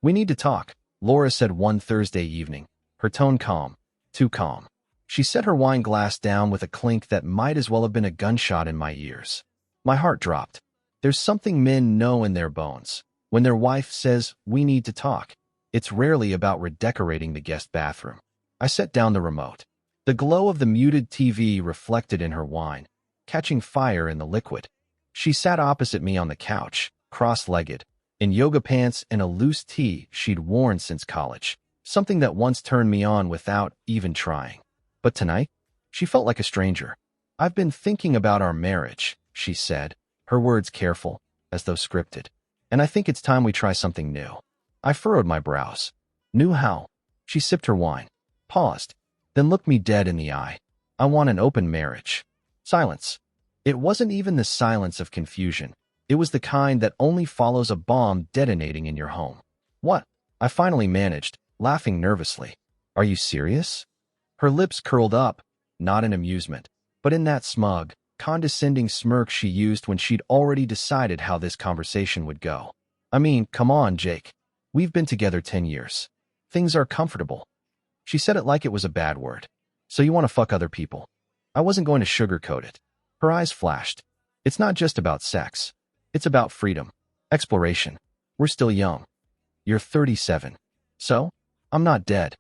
We need to talk, Laura said one Thursday evening, her tone calm, too calm. She set her wine glass down with a clink that might as well have been a gunshot in my ears. My heart dropped. There's something men know in their bones. When their wife says, we need to talk, it's rarely about redecorating the guest bathroom. I set down the remote. The glow of the muted TV reflected in her wine, catching fire in the liquid. She sat opposite me on the couch, cross-legged, in yoga pants and a loose tee she'd worn since college, something that once turned me on without even trying. But tonight, she felt like a stranger. I've been thinking about our marriage, she said, her words careful, as though scripted. And I think it's time we try something new. I furrowed my brows. New how? She sipped her wine, paused, then looked me dead in the eye. I want an open marriage. Silence. It wasn't even the silence of confusion. It was the kind that only follows a bomb detonating in your home. What? I finally managed, laughing nervously. Are you serious? Her lips curled up, not in amusement, but in that smug, condescending smirk she used when she'd already decided how this conversation would go. I mean, come on, Jake. We've been together 10 years. Things are comfortable. She said it like it was a bad word. So you want to fuck other people? I wasn't going to sugarcoat it. Her eyes flashed. It's not just about sex. It's about freedom, exploration. We're still young. You're 37. So? I'm not dead.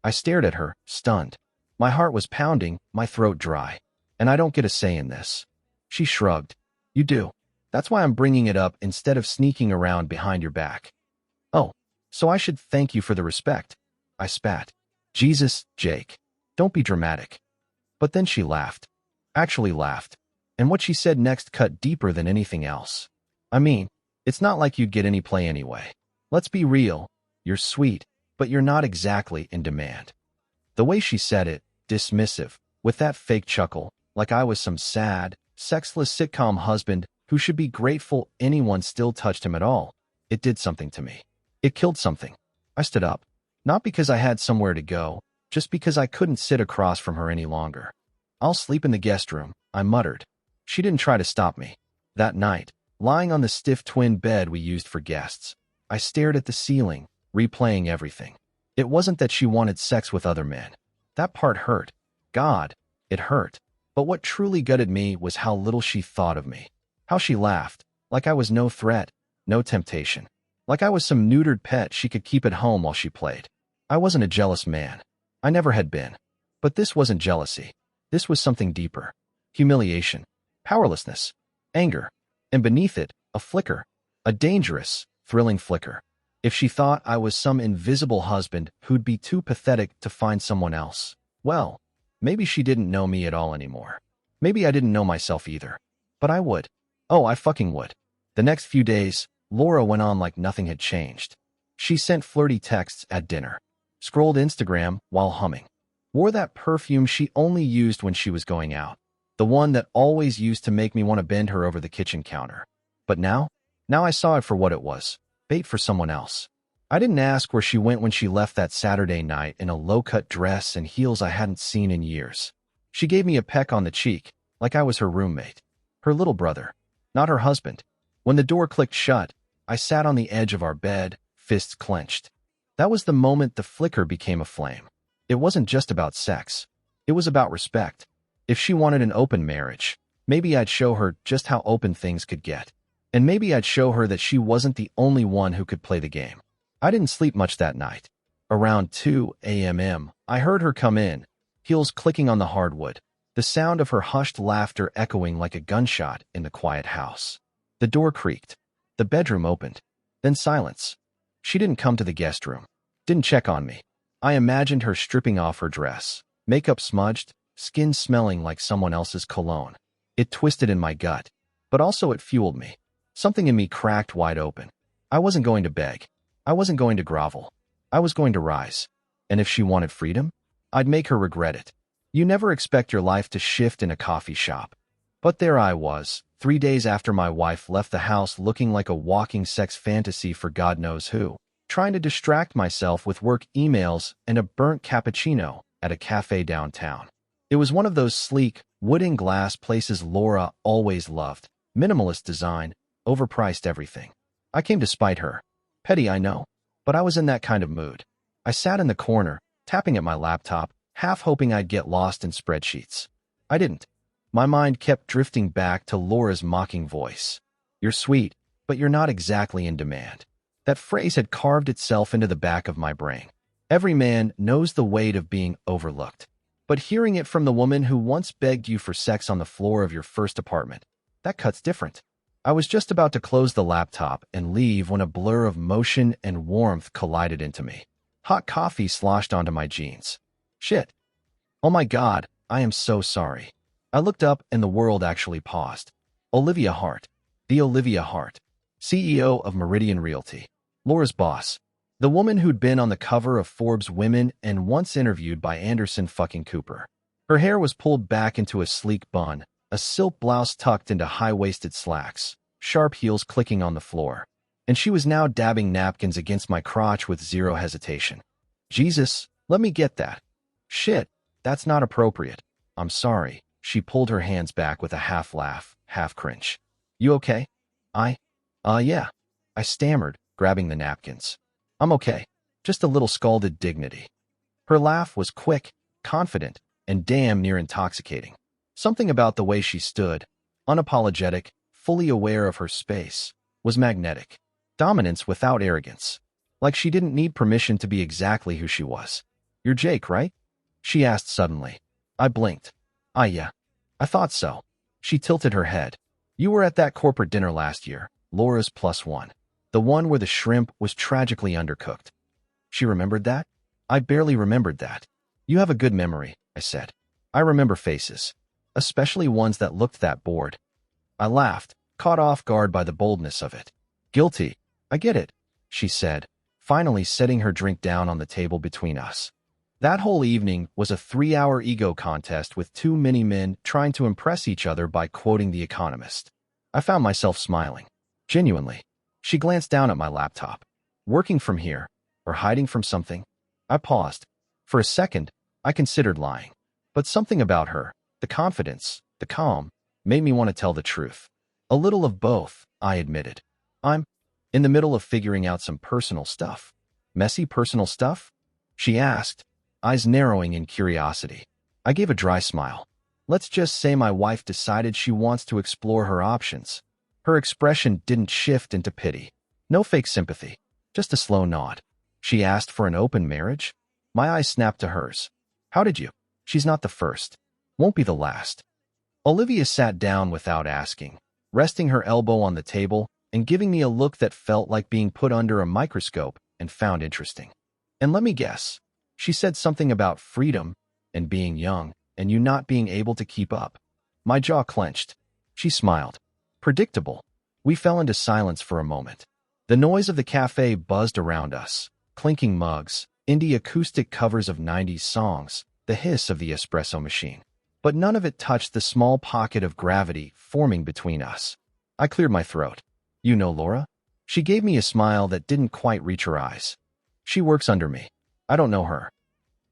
I stared at her, stunned. My heart was pounding, my throat dry. And I don't get a say in this. She shrugged. You do. That's why I'm bringing it up instead of sneaking around behind your back. Oh, so I should thank you for the respect. I spat. Jesus, Jake. Don't be dramatic. But then she laughed. Actually laughed. And what she said next cut deeper than anything else. I mean, it's not like you'd get any play anyway. Let's be real. You're sweet, but you're not exactly in demand. The way she said it, dismissive, with that fake chuckle, like I was some sad, sexless sitcom husband who should be grateful anyone still touched him at all, it did something to me. It killed something. I stood up. Not because I had somewhere to go, just because I couldn't sit across from her any longer. I'll sleep in the guest room, I muttered. She didn't try to stop me. That night, lying on the stiff twin bed we used for guests, I stared at the ceiling, replaying everything. It wasn't that she wanted sex with other men. That part hurt. God, it hurt. But what truly gutted me was how little she thought of me. How she laughed, like I was no threat, no temptation. Like I was some neutered pet she could keep at home while she played. I wasn't a jealous man. I never had been. But this wasn't jealousy. This was something deeper. Humiliation. Powerlessness. Anger. And beneath it, a flicker. A dangerous, thrilling flicker. If she thought I was some invisible husband who'd be too pathetic to find someone else, well, maybe she didn't know me at all anymore. Maybe I didn't know myself either. But I would. Oh, I fucking would. The next few days, Laura went on like nothing had changed. She sent flirty texts at dinner, scrolled Instagram while humming, wore that perfume she only used when she was going out, the one that always used to make me want to bend her over the kitchen counter. But now I saw it for what it was, bait for someone else. I didn't ask where she went when she left that Saturday night in a low-cut dress and heels I hadn't seen in years. She gave me a peck on the cheek, like I was her roommate, her little brother, not her husband. When the door clicked shut, I sat on the edge of our bed, fists clenched. That was the moment the flicker became a flame. It wasn't just about sex. It was about respect. If she wanted an open marriage, maybe I'd show her just how open things could get. And maybe I'd show her that she wasn't the only one who could play the game. I didn't sleep much that night. Around 2 a.m., I heard her come in, heels clicking on the hardwood, the sound of her hushed laughter echoing like a gunshot in the quiet house. The door creaked. The bedroom opened. Then silence. She didn't come to the guest room. Didn't check on me. I imagined her stripping off her dress, makeup smudged, skin smelling like someone else's cologne. It twisted in my gut, but also it fueled me. Something in me cracked wide open. I wasn't going to beg. I wasn't going to grovel. I was going to rise. And if she wanted freedom, I'd make her regret it. You never expect your life to shift in a coffee shop. But there I was, 3 days after my wife left the house looking like a walking sex fantasy for God knows who, trying to distract myself with work emails and a burnt cappuccino at a cafe downtown. It was one of those sleek, wooden glass places Laura always loved. Minimalist design, overpriced everything. I came to spite her. Petty, I know. but I was in that kind of mood. I sat in the corner, tapping at my laptop, half hoping I'd get lost in spreadsheets. I didn't. My mind kept drifting back to Laura's mocking voice. "You're sweet, but you're not exactly in demand." That phrase had carved itself into the back of my brain. Every man knows the weight of being overlooked. But hearing it from the woman who once begged you for sex on the floor of your first apartment, that cuts different. I was just about to close the laptop and leave when a blur of motion and warmth collided into me. Hot coffee sloshed onto my jeans. Shit. Oh my God, I am so sorry. I looked up and the world actually paused. Olivia Hart. The Olivia Hart. CEO of Meridian Realty. Laura's boss. The woman who'd been on the cover of Forbes Women and once interviewed by Anderson fucking Cooper. Her hair was pulled back into a sleek bun, a silk blouse tucked into high-waisted slacks, sharp heels clicking on the floor. And she was now dabbing napkins against my crotch with zero hesitation. Jesus, let me get that. Shit, that's not appropriate. I'm sorry. She pulled her hands back with a half laugh, half cringe. You okay? Yeah. I stammered, grabbing the napkins. I'm okay. Just a little scalded dignity. Her laugh was quick, confident, and damn near intoxicating. Something about the way she stood, unapologetic, fully aware of her space, was magnetic. Dominance without arrogance. Like she didn't need permission to be exactly who she was. "You're Jake, right?" she asked suddenly. I blinked. Yeah. I thought so. She tilted her head. "You were at that corporate dinner last year, Laura's +1. The one where the shrimp was tragically undercooked." She remembered that? I barely remembered that. "You have a good memory," I said. "I remember faces. Especially ones that looked that bored." I laughed, caught off guard by the boldness of it. "Guilty. I get it," she said, finally setting her drink down on the table between us. That whole evening was a 3-hour ego contest with two mini-men trying to impress each other by quoting The Economist. I found myself smiling. Genuinely. She glanced down at my laptop. Working from here, or hiding from something? I paused. For a second, I considered lying. But something about her, the confidence, the calm, made me want to tell the truth. A little of both, I admitted. "I'm in the middle of figuring out some personal stuff." "Messy personal stuff?" she asked, eyes narrowing in curiosity. I gave a dry smile. "Let's just say my wife decided she wants to explore her options." Her expression didn't shift into pity. No fake sympathy, just a slow nod. "She asked for an open marriage?" My eyes snapped to hers. "How did you?" "She's not the first. Won't be the last." Olivia sat down without asking, resting her elbow on the table and giving me a look that felt like being put under a microscope and found interesting. "And let me guess. She said something about freedom and being young and you not being able to keep up." My jaw clenched. She smiled. Predictable. We fell into silence for a moment. The noise of the cafe buzzed around us. Clinking mugs, indie acoustic covers of 90s songs, the hiss of the espresso machine. But none of it touched the small pocket of gravity forming between us. I cleared my throat. "You know Laura?" She gave me a smile that didn't quite reach her eyes. "She works under me. I don't know her."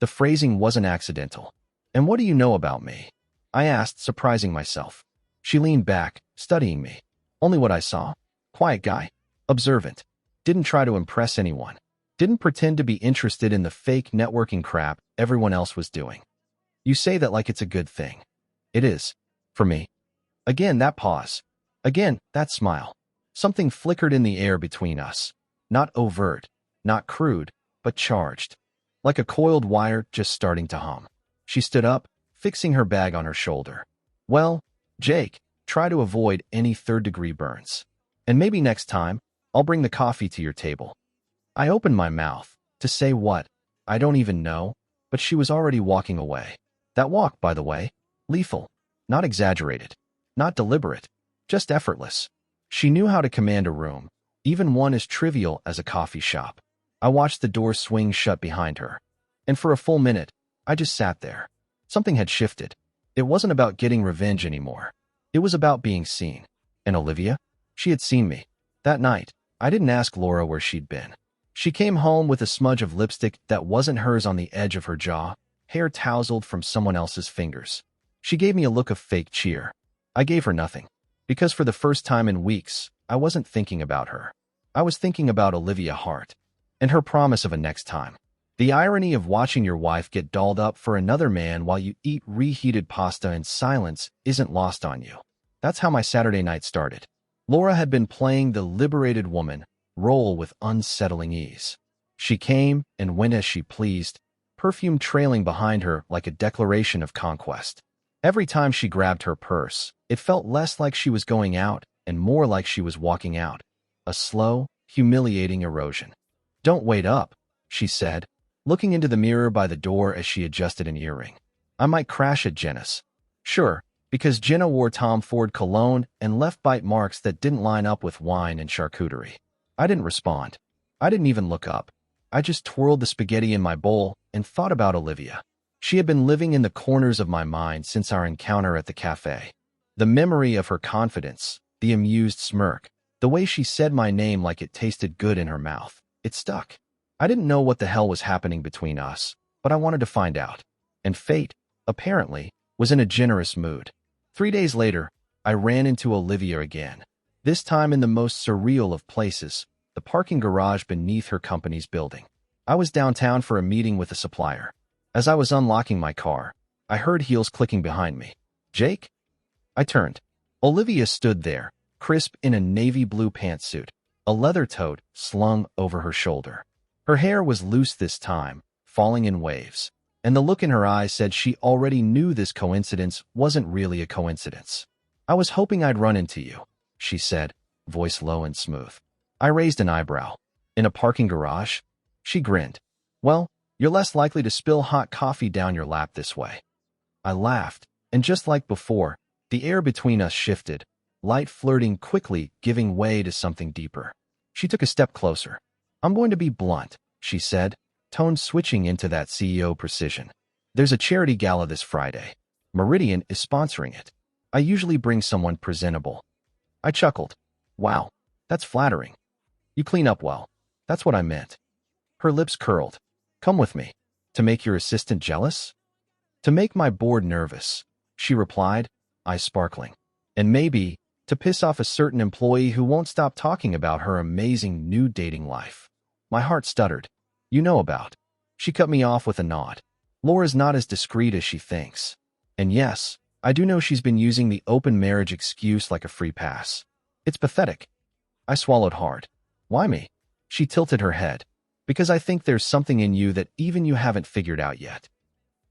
The phrasing wasn't accidental. "And what do you know about me?" I asked, surprising myself. She leaned back, studying me. "Only what I saw. Quiet guy. Observant. Didn't try to impress anyone. Didn't pretend to be interested in the fake networking crap everyone else was doing." "You say that like it's a good thing." "It is. For me." Again, that pause. Again, that smile. Something flickered in the air between us. Not overt, not crude, but charged. Like a coiled wire just starting to hum. She stood up, fixing her bag on her shoulder. "Well, Jake, try to avoid any third-degree burns. And maybe next time, I'll bring the coffee to your table." I opened my mouth. To say what? I don't even know, but she was already walking away. That walk, by the way, lethal, not exaggerated, not deliberate, just effortless. She knew how to command a room, even one as trivial as a coffee shop. I watched the door swing shut behind her. And for a full minute, I just sat there. Something had shifted. It wasn't about getting revenge anymore. It was about being seen. And Olivia? She had seen me. That night, I didn't ask Laura where she'd been. She came home with a smudge of lipstick that wasn't hers on the edge of her jaw, hair tousled from someone else's fingers. She gave me a look of fake cheer. I gave her nothing. Because for the first time in weeks, I wasn't thinking about her. I was thinking about Olivia Hart. and her promise of a next time. The irony of watching your wife get dolled up for another man while you eat reheated pasta in silence isn't lost on you. That's how my Saturday night started. Laura had been playing the liberated woman role with unsettling ease. She came and went as she pleased, perfume trailing behind her like a declaration of conquest. Every time she grabbed her purse, it felt less like she was going out and more like she was walking out. A slow, humiliating erosion. "Don't wait up," she said, looking into the mirror by the door as she adjusted an earring. "I might crash at Jenna's." Sure, because Jenna wore Tom Ford cologne and left bite marks that didn't line up with wine and charcuterie. I didn't respond. I didn't even look up. I just twirled the spaghetti in my bowl and thought about Olivia. She had been living in the corners of my mind since our encounter at the cafe. The memory of her confidence, the amused smirk, the way she said my name like it tasted good in her mouth. It stuck. I didn't know what the hell was happening between us, but I wanted to find out. And fate, apparently, was in a generous mood. 3 days later, I ran into Olivia again. This time in the most surreal of places, the parking garage beneath her company's building. I was downtown for a meeting with a supplier. As I was unlocking my car, I heard heels clicking behind me. "Jake?" I turned. Olivia stood there, crisp in a navy blue pantsuit, a leather tote slung over her shoulder. Her hair was loose this time, falling in waves, and the look in her eyes said she already knew this coincidence wasn't really a coincidence. "I was hoping I'd run into you," she said, voice low and smooth. I raised an eyebrow. "In a parking garage?" She grinned. "Well, you're less likely to spill hot coffee down your lap this way." I laughed, and just like before, the air between us shifted, light flirting quickly giving way to something deeper. She took a step closer. "I'm going to be blunt," she said, tone switching into that CEO precision. "There's a charity gala this Friday. Meridian is sponsoring it. I usually bring someone presentable." I chuckled. "Wow, that's flattering. You clean up well." "That's what I meant." Her lips curled. "Come with me." "To make your assistant jealous?" "To make my board nervous," she replied, eyes sparkling. "And maybe to piss off a certain employee who won't stop talking about her amazing new dating life." My heart stuttered. "You know about." She cut me off with a nod. "Laura's not as discreet as she thinks. And yes, I do know she's been using the open marriage excuse like a free pass. It's pathetic." I swallowed hard. "Why me?" She tilted her head. "Because I think there's something in you that even you haven't figured out yet."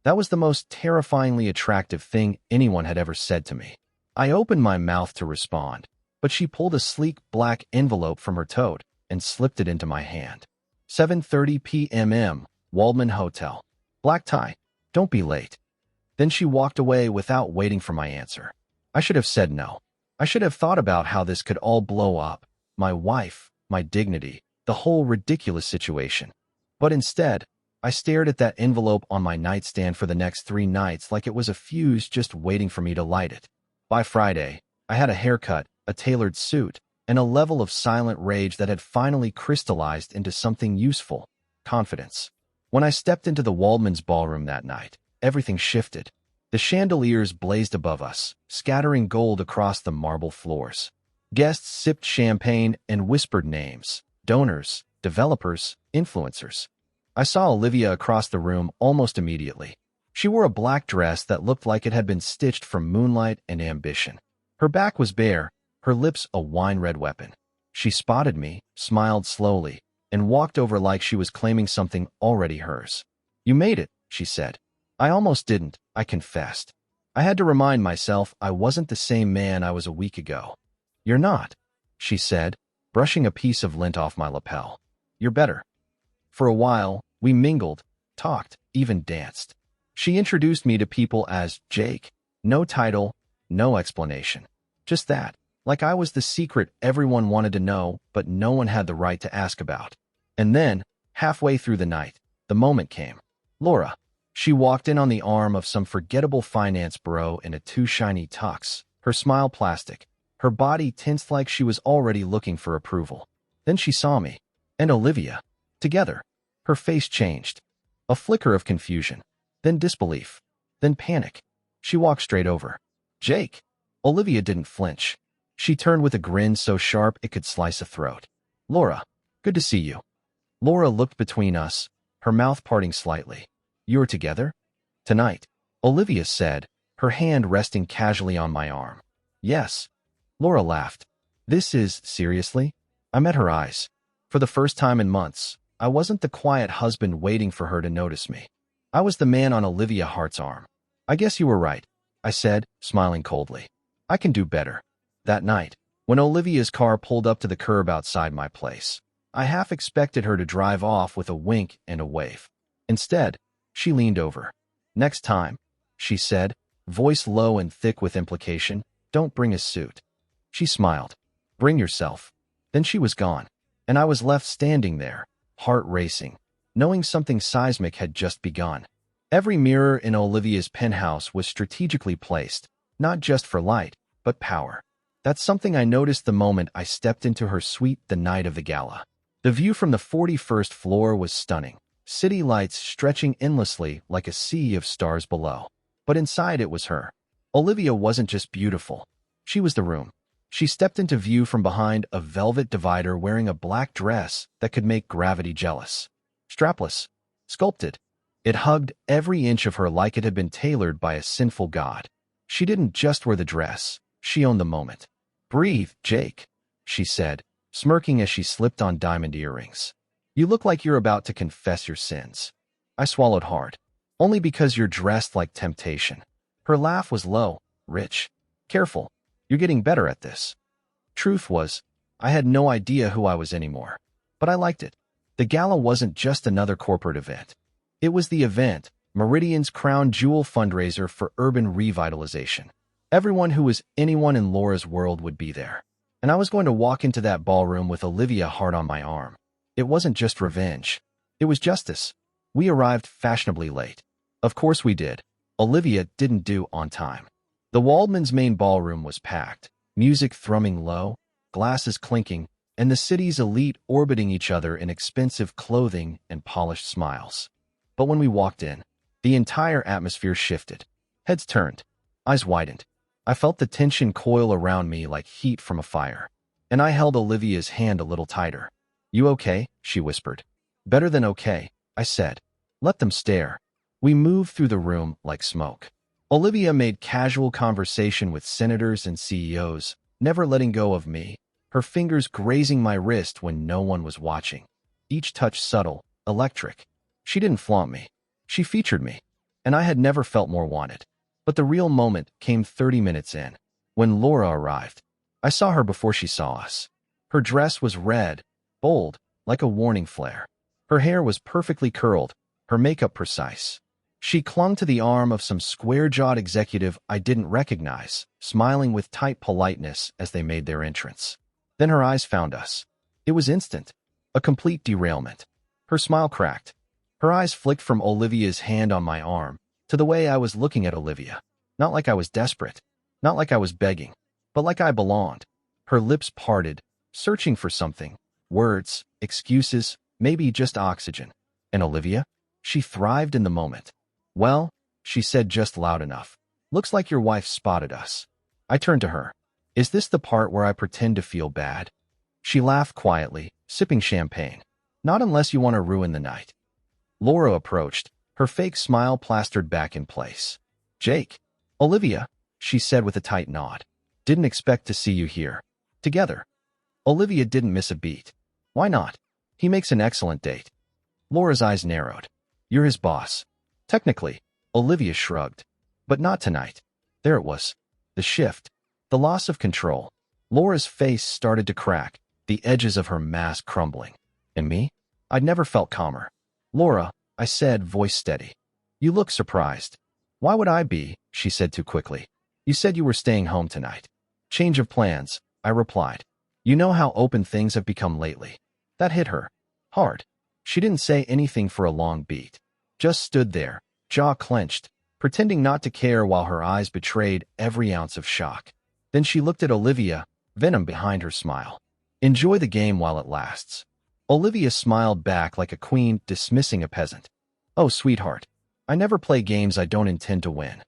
That was the most terrifyingly attractive thing anyone had ever said to me. I opened my mouth to respond, but she pulled a sleek black envelope from her tote and slipped it into my hand. 7:30 p.m. Waldman Hotel. Black tie. Don't be late. Then she walked away without waiting for my answer. I should have said no. I should have thought about how this could all blow up. My wife, my dignity, the whole ridiculous situation. But instead, I stared at that envelope on my nightstand for the next 3 nights like it was a fuse just waiting for me to light it. By Friday, I had a haircut, a tailored suit, and a level of silent rage that had finally crystallized into something useful: confidence. When I stepped into the Waldman's ballroom that night, everything shifted. The chandeliers blazed above us, scattering gold across the marble floors. Guests sipped champagne and whispered names: donors, developers, influencers. I saw Olivia across the room almost immediately. She wore a black dress that looked like it had been stitched from moonlight and ambition. Her back was bare, her lips a wine-red weapon. She spotted me, smiled slowly, and walked over like she was claiming something already hers. "You made it," she said. I almost didn't, I confessed. I had to remind myself I wasn't the same man I was a week ago. "You're not," she said, brushing a piece of lint off my lapel. "You're better." For a while, we mingled, talked, even danced. She introduced me to people as Jake. No title, no explanation. Just that, like I was the secret everyone wanted to know, but no one had the right to ask about. And then, halfway through the night, the moment came. "Laura." She walked in on the arm of some forgettable finance bro in a too shiny tux, her smile plastic, her body tensed like she was already looking for approval. Then she saw me, and Olivia, together. Her face changed. A flicker of confusion, then disbelief, then panic. She walked straight over. "Jake." Olivia didn't flinch. She turned with a grin so sharp it could slice a throat. "Laura, good to see you." Laura looked between us, her mouth parting slightly. "You're together? Tonight," Olivia said, her hand resting casually on my arm. "Yes." Laura laughed. Seriously? I met her eyes. For the first time in months, I wasn't the quiet husband waiting for her to notice me. I was the man on Olivia Hart's arm. "I guess you were right," I said, smiling coldly. "I can do better." That night, when Olivia's car pulled up to the curb outside my place, I half expected her to drive off with a wink and a wave. Instead, she leaned over. "Next time," she said, voice low and thick with implication, "don't bring a suit." She smiled. "Bring yourself." Then she was gone, and I was left standing there, heart racing, knowing something seismic had just begun. Every mirror in Olivia's penthouse was strategically placed, not just for light, but power. That's something I noticed the moment I stepped into her suite the night of the gala. The view from the 41st floor was stunning, city lights stretching endlessly like a sea of stars below. But inside it was her. Olivia wasn't just beautiful. She was the room. She stepped into view from behind a velvet divider wearing a black dress that could make gravity jealous. Strapless. Sculpted. It hugged every inch of her like it had been tailored by a sinful god. She didn't just wear the dress. She owned the moment. "Breathe, Jake," she said, smirking as she slipped on diamond earrings. "You look like you're about to confess your sins." I swallowed hard. "Only because you're dressed like temptation." Her laugh was low, rich. "Careful. You're getting better at this." Truth was, I had no idea who I was anymore. But I liked it. The gala wasn't just another corporate event. It was the event, Meridian's crown jewel fundraiser for urban revitalization. Everyone who was anyone in Laura's world would be there. And I was going to walk into that ballroom with Olivia Hart on my arm. It wasn't just revenge. It was justice. We arrived fashionably late. Of course we did. Olivia didn't do on time. The Waldman's main ballroom was packed, music thrumming low, glasses clinking, and the city's elite orbiting each other in expensive clothing and polished smiles. But when we walked in, the entire atmosphere shifted. Heads turned. Eyes widened. I felt the tension coil around me like heat from a fire. And I held Olivia's hand a little tighter. "You okay?" she whispered. "Better than okay," I said. Let them stare. We moved through the room like smoke. Olivia made casual conversation with senators and CEOs, never letting go of me, her fingers grazing my wrist when no one was watching. Each touch subtle, electric. She didn't flaunt me. She featured me. And I had never felt more wanted. But the real moment came 30 minutes in, when Laura arrived. I saw her before she saw us. Her dress was red, bold, like a warning flare. Her hair was perfectly curled, her makeup precise. She clung to the arm of some square-jawed executive I didn't recognize, smiling with tight politeness as they made their entrance. Then her eyes found us. It was instant. A complete derailment. Her smile cracked. Her eyes flicked from Olivia's hand on my arm to the way I was looking at Olivia. Not like I was desperate. Not like I was begging. But like I belonged. Her lips parted, searching for something. Words, excuses, maybe just oxygen. And Olivia? She thrived in the moment. "Well," she said just loud enough, "looks like your wife spotted us." I turned to her. "Is this the part where I pretend to feel bad?" She laughed quietly, sipping champagne. "Not unless you want to ruin the night." Laura approached, her fake smile plastered back in place. "Jake." "Olivia," she said with a tight nod. "Didn't expect to see you here. Together." Olivia didn't miss a beat. "Why not? He makes an excellent date." Laura's eyes narrowed. "You're his boss." "Technically," Olivia shrugged. "But not tonight." There it was. The shift. The loss of control. Laura's face started to crack, the edges of her mask crumbling. And me? I'd never felt calmer. "Laura," I said, voice steady. "You look surprised." "Why would I be?" she said too quickly. "You said you were staying home tonight." "Change of plans," I replied. "You know how open things have become lately." That hit her. Hard. She didn't say anything for a long beat. Just stood there, jaw clenched, pretending not to care while her eyes betrayed every ounce of shock. Then she looked at Olivia, venom behind her smile. "Enjoy the game while it lasts." Olivia smiled back like a queen dismissing a peasant. "Oh, sweetheart, I never play games I don't intend to win."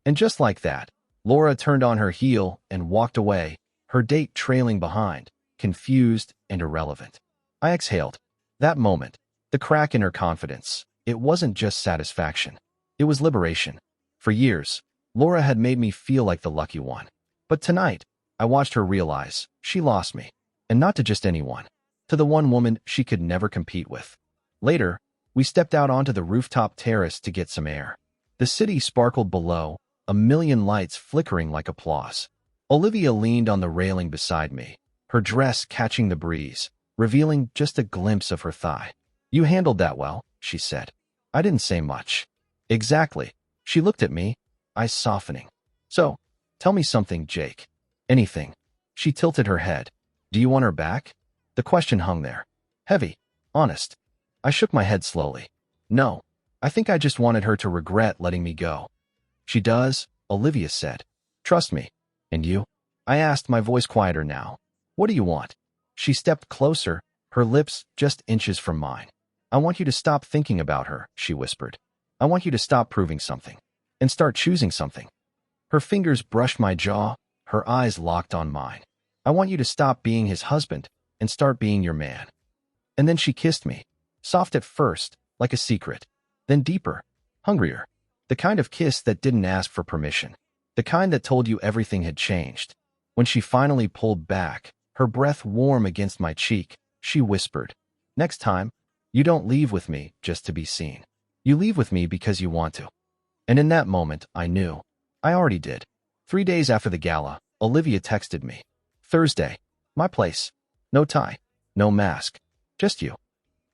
And just like that, Laura turned on her heel and walked away, her date trailing behind, confused and irrelevant. I exhaled. That moment, The crack in her confidence. It wasn't just satisfaction. It was liberation. For years, Laura had made me feel like the lucky one. But tonight, I watched her realize she lost me. And not to just anyone. To the one woman she could never compete with. Later, we stepped out onto the rooftop terrace to get some air. The city sparkled below, a million lights flickering like applause. Olivia leaned on the railing beside me, her dress catching the breeze, revealing just a glimpse of her thigh. "You handled that well," she said. I didn't say much. "Exactly." She looked at me, eyes softening. "So, tell me something, Jake." "Anything." She tilted her head. "Do you want her back?" The question hung there. Heavy. Honest. I shook my head slowly. "No. I think I just wanted her to regret letting me go." "She does," Olivia said. "Trust me." "And you?" I asked, my voice quieter now. "What do you want?" She stepped closer, her lips just inches from mine. "I want you to stop thinking about her," she whispered. "I want you to stop proving something. And start choosing something." Her fingers brushed my jaw, her eyes locked on mine. "I want you to stop being his husband and start being your man." And then she kissed me. Soft at first, like a secret. Then deeper, hungrier. The kind of kiss that didn't ask for permission. The kind that told you everything had changed. When she finally pulled back, her breath warm against my cheek, she whispered, "Next time, you don't leave with me just to be seen. You leave with me because you want to." And in that moment, I knew. I already did. 3 days after the gala, Olivia texted me. "Thursday. My place. No tie. No mask. Just you."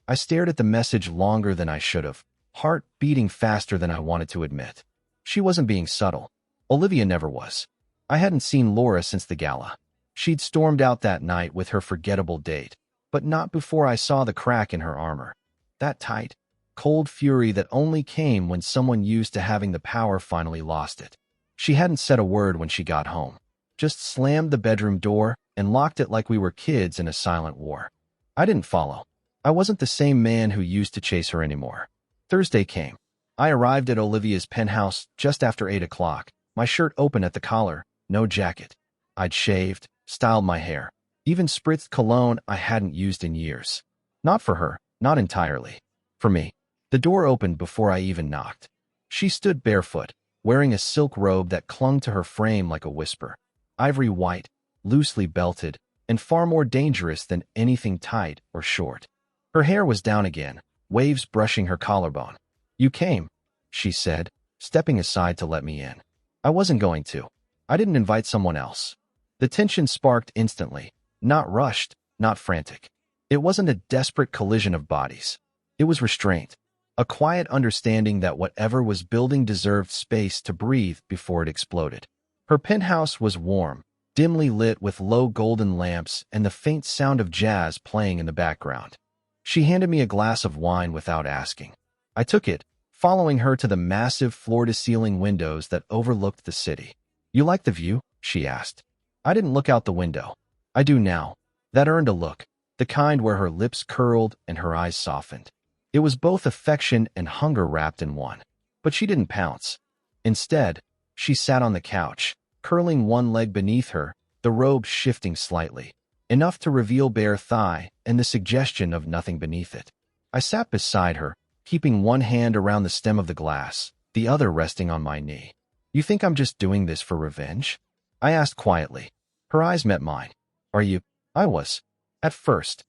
I stared at the message longer than I should have, heart beating faster than I wanted to admit. She wasn't being subtle. Olivia never was. I hadn't seen Laura since the gala. She'd stormed out that night with her forgettable date, but not before I saw the crack in her armor. That tight, cold fury that only came when someone used to having the power finally lost it. She hadn't said a word when she got home, just slammed the bedroom door and locked it like we were kids in a silent war. I didn't follow. I wasn't the same man who used to chase her anymore. Thursday came. I arrived at Olivia's penthouse just after 8 o'clock, my shirt open at the collar, no jacket. I'd shaved, styled my hair, even spritzed cologne I hadn't used in years. Not for her, not entirely. For me. The door opened before I even knocked. She stood barefoot, wearing a silk robe that clung to her frame like a whisper. Ivory white, loosely belted, and far more dangerous than anything tight or short. Her hair was down again, waves brushing her collarbone. "You came," she said, stepping aside to let me in. I wasn't going to. I didn't invite someone else. The tension sparked instantly, not rushed, not frantic. It wasn't a desperate collision of bodies. It was restraint, a quiet understanding that whatever was building deserved space to breathe before it exploded. Her penthouse was warm, dimly lit with low golden lamps and the faint sound of jazz playing in the background. She handed me a glass of wine without asking. I took it, following her to the massive floor-to-ceiling windows that overlooked the city. "You like the view?" she asked. I didn't look out the window. I do now. That earned a look, the kind where her lips curled and her eyes softened. It was both affection and hunger wrapped in one. But she didn't pounce. Instead, she sat on the couch, curling one leg beneath her, the robe shifting slightly, enough to reveal bare thigh and the suggestion of nothing beneath it. I sat beside her, keeping one hand around the stem of the glass, the other resting on my knee. "You think I'm just doing this for revenge?" I asked quietly. Her eyes met mine. "Are you?" I was. At first.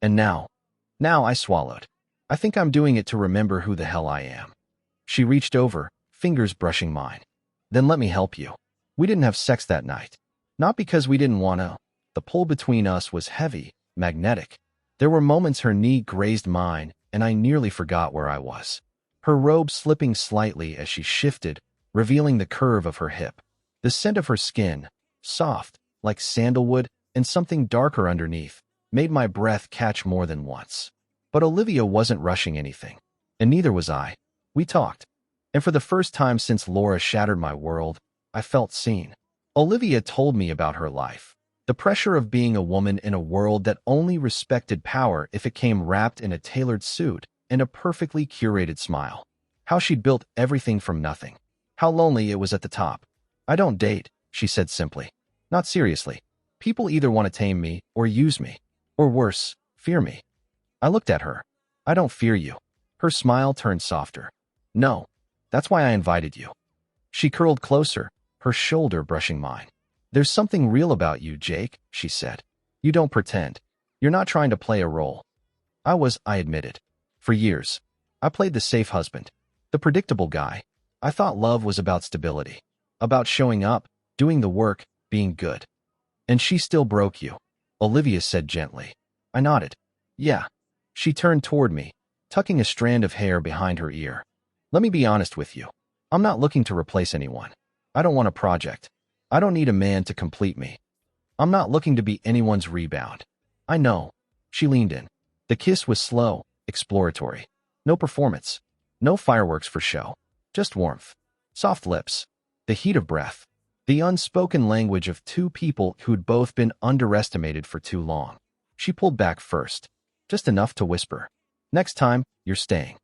And now? Now I swallowed. "I think I'm doing it to remember who the hell I am." She reached over, fingers brushing mine. "Then let me help you. We didn't have sex that night. Not because we didn't want to. The pull between us was heavy, magnetic. There were moments her knee grazed mine, and I nearly forgot where I was. Her robe slipping slightly as she shifted, revealing the curve of her hip. The scent of her skin, soft, like sandalwood, and something darker underneath, made my breath catch more than once. But Olivia wasn't rushing anything, and neither was I. We talked. And for the first time since Laura shattered my world, I felt seen. Olivia told me about her life. The pressure of being a woman in a world that only respected power if it came wrapped in a tailored suit and a perfectly curated smile. How she'd built everything from nothing. How lonely it was at the top. "I don't date," she said simply. "Not seriously. People either want to tame me or use me. Or worse, fear me." I looked at her. I don't fear you. Her smile turned softer. No, that's why I invited you. She curled closer, her shoulder brushing mine. There's something real about you, Jake, she said. You don't pretend. You're not trying to play a role. I admitted. For years, I played the safe husband, the predictable guy. I thought love was about stability, about showing up, doing the work, being good. And she still broke you, Olivia said gently. I nodded. Yeah. She turned toward me, tucking a strand of hair behind her ear. Let me be honest with you. I'm not looking to replace anyone. I don't want a project. I don't need a man to complete me. I'm not looking to be anyone's rebound. I know. She leaned in. The kiss was slow, exploratory. No performance. No fireworks for show. Just warmth. Soft lips. The heat of breath. The unspoken language of two people who'd both been underestimated for too long. She pulled back first. Just enough to whisper. Next time, you're staying.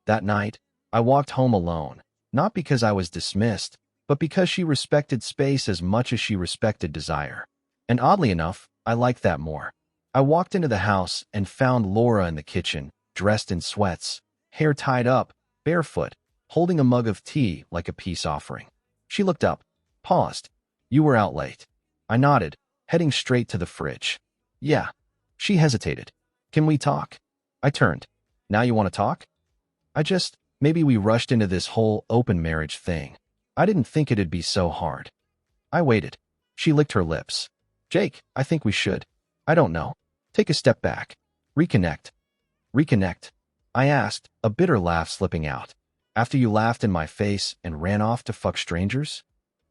That night, I walked home alone, not because I was dismissed, but because she respected space as much as she respected desire. And oddly enough, I liked that more. I walked into the house and found Laura in the kitchen, dressed in sweats, hair tied up, barefoot, holding a mug of tea like a peace offering. She looked up, paused. You were out late. I nodded, heading straight to the fridge. Yeah. She hesitated. Can we talk? I turned. Now you want to talk? Maybe we rushed into this whole open marriage thing. I didn't think it'd be so hard. I waited. She licked her lips. Jake, I think we should. I don't know. Take a step back. Reconnect. Reconnect. I asked, a bitter laugh slipping out. After you laughed in my face and ran off to fuck strangers?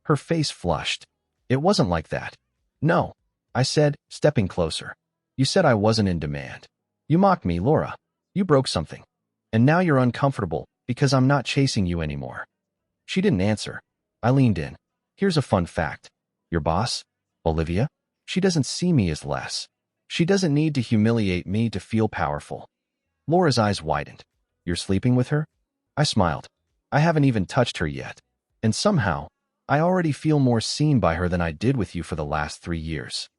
Her face flushed. It wasn't like that. No, I said, stepping closer. You said I wasn't in demand. You mocked me, Laura. You broke something. And now you're uncomfortable because I'm not chasing you anymore. She didn't answer. I leaned in. Here's a fun fact. Your boss, Olivia, she doesn't see me as less. She doesn't need to humiliate me to feel powerful. Laura's eyes widened. You're sleeping with her? I smiled. I haven't even touched her yet. And somehow, I already feel more seen by her than I did with you for the last 3 years.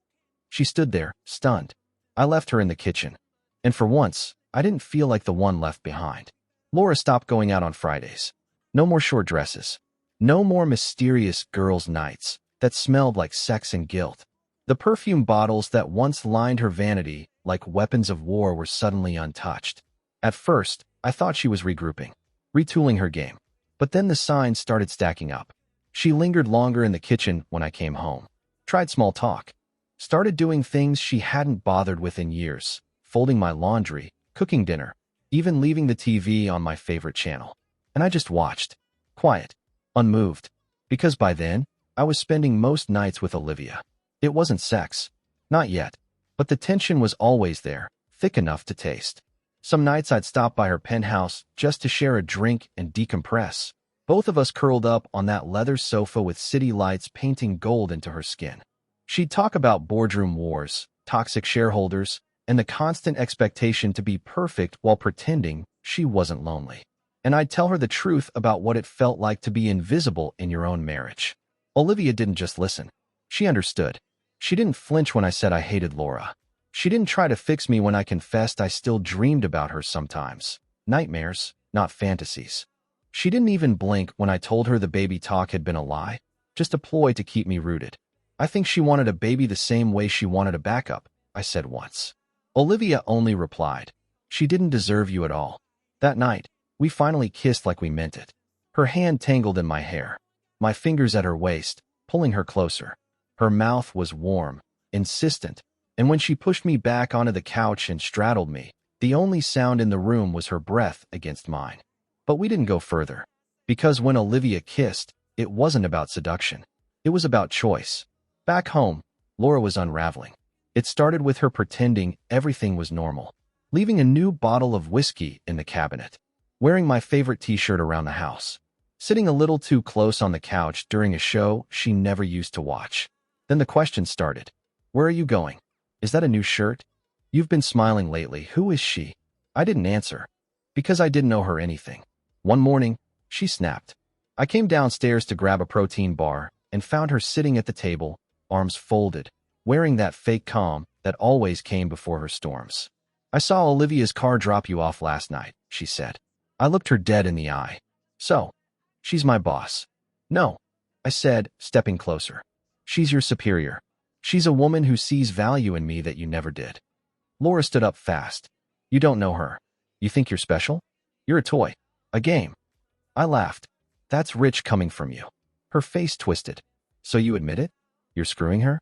She stood there, stunned. I left her in the kitchen. And for once, I didn't feel like the one left behind. Laura stopped going out on Fridays. No more short dresses. No more mysterious girls' nights that smelled like sex and guilt. The perfume bottles that once lined her vanity like weapons of war were suddenly untouched. At first, I thought she was regrouping, retooling her game. But then the signs started stacking up. She lingered longer in the kitchen when I came home. Tried small talk. Started doing things she hadn't bothered with in years. Folding my laundry, cooking dinner, even leaving the TV on my favorite channel. And I just watched. Quiet. Unmoved. Because by then, I was spending most nights with Olivia. It wasn't sex. Not yet. But the tension was always there, thick enough to taste. Some nights I'd stop by her penthouse just to share a drink and decompress. Both of us curled up on that leather sofa with city lights painting gold into her skin. She'd talk about boardroom wars, toxic shareholders, and the constant expectation to be perfect while pretending she wasn't lonely. And I'd tell her the truth about what it felt like to be invisible in your own marriage. Olivia didn't just listen. She understood. She didn't flinch when I said I hated Laura. She didn't try to fix me when I confessed I still dreamed about her sometimes. Nightmares, not fantasies. She didn't even blink when I told her the baby talk had been a lie, just a ploy to keep me rooted. I think she wanted a baby the same way she wanted a backup, I said once. Olivia only replied, she didn't deserve you at all. That night, we finally kissed like we meant it. Her hand tangled in my hair, my fingers at her waist, pulling her closer. Her mouth was warm, insistent, and when she pushed me back onto the couch and straddled me, the only sound in the room was her breath against mine. But we didn't go further, because when Olivia kissed, it wasn't about seduction. It was about choice. Back home, Laura was unraveling. It started with her pretending everything was normal, leaving a new bottle of whiskey in the cabinet, wearing my favorite t-shirt around the house, sitting a little too close on the couch during a show she never used to watch. Then the question started. Where are you going? Is that a new shirt? You've been smiling lately. Who is she? I didn't answer, because I didn't know her anything. One morning, she snapped. I came downstairs to grab a protein bar and found her sitting at the table, arms folded, wearing that fake calm that always came before her storms. I saw Olivia's car drop you off last night, she said. I looked her dead in the eye. So, she's my boss. No, I said, stepping closer. She's your superior. She's a woman who sees value in me that you never did. Laura stood up fast. You don't know her. You think you're special? You're a toy. A game. I laughed. That's rich coming from you. Her face twisted. So you admit it? You're screwing her?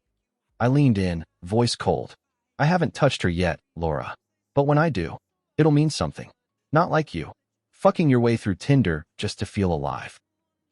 I leaned in, voice cold. I haven't touched her yet, Laura. But when I do, it'll mean something. Not like you. Fucking your way through Tinder just to feel alive.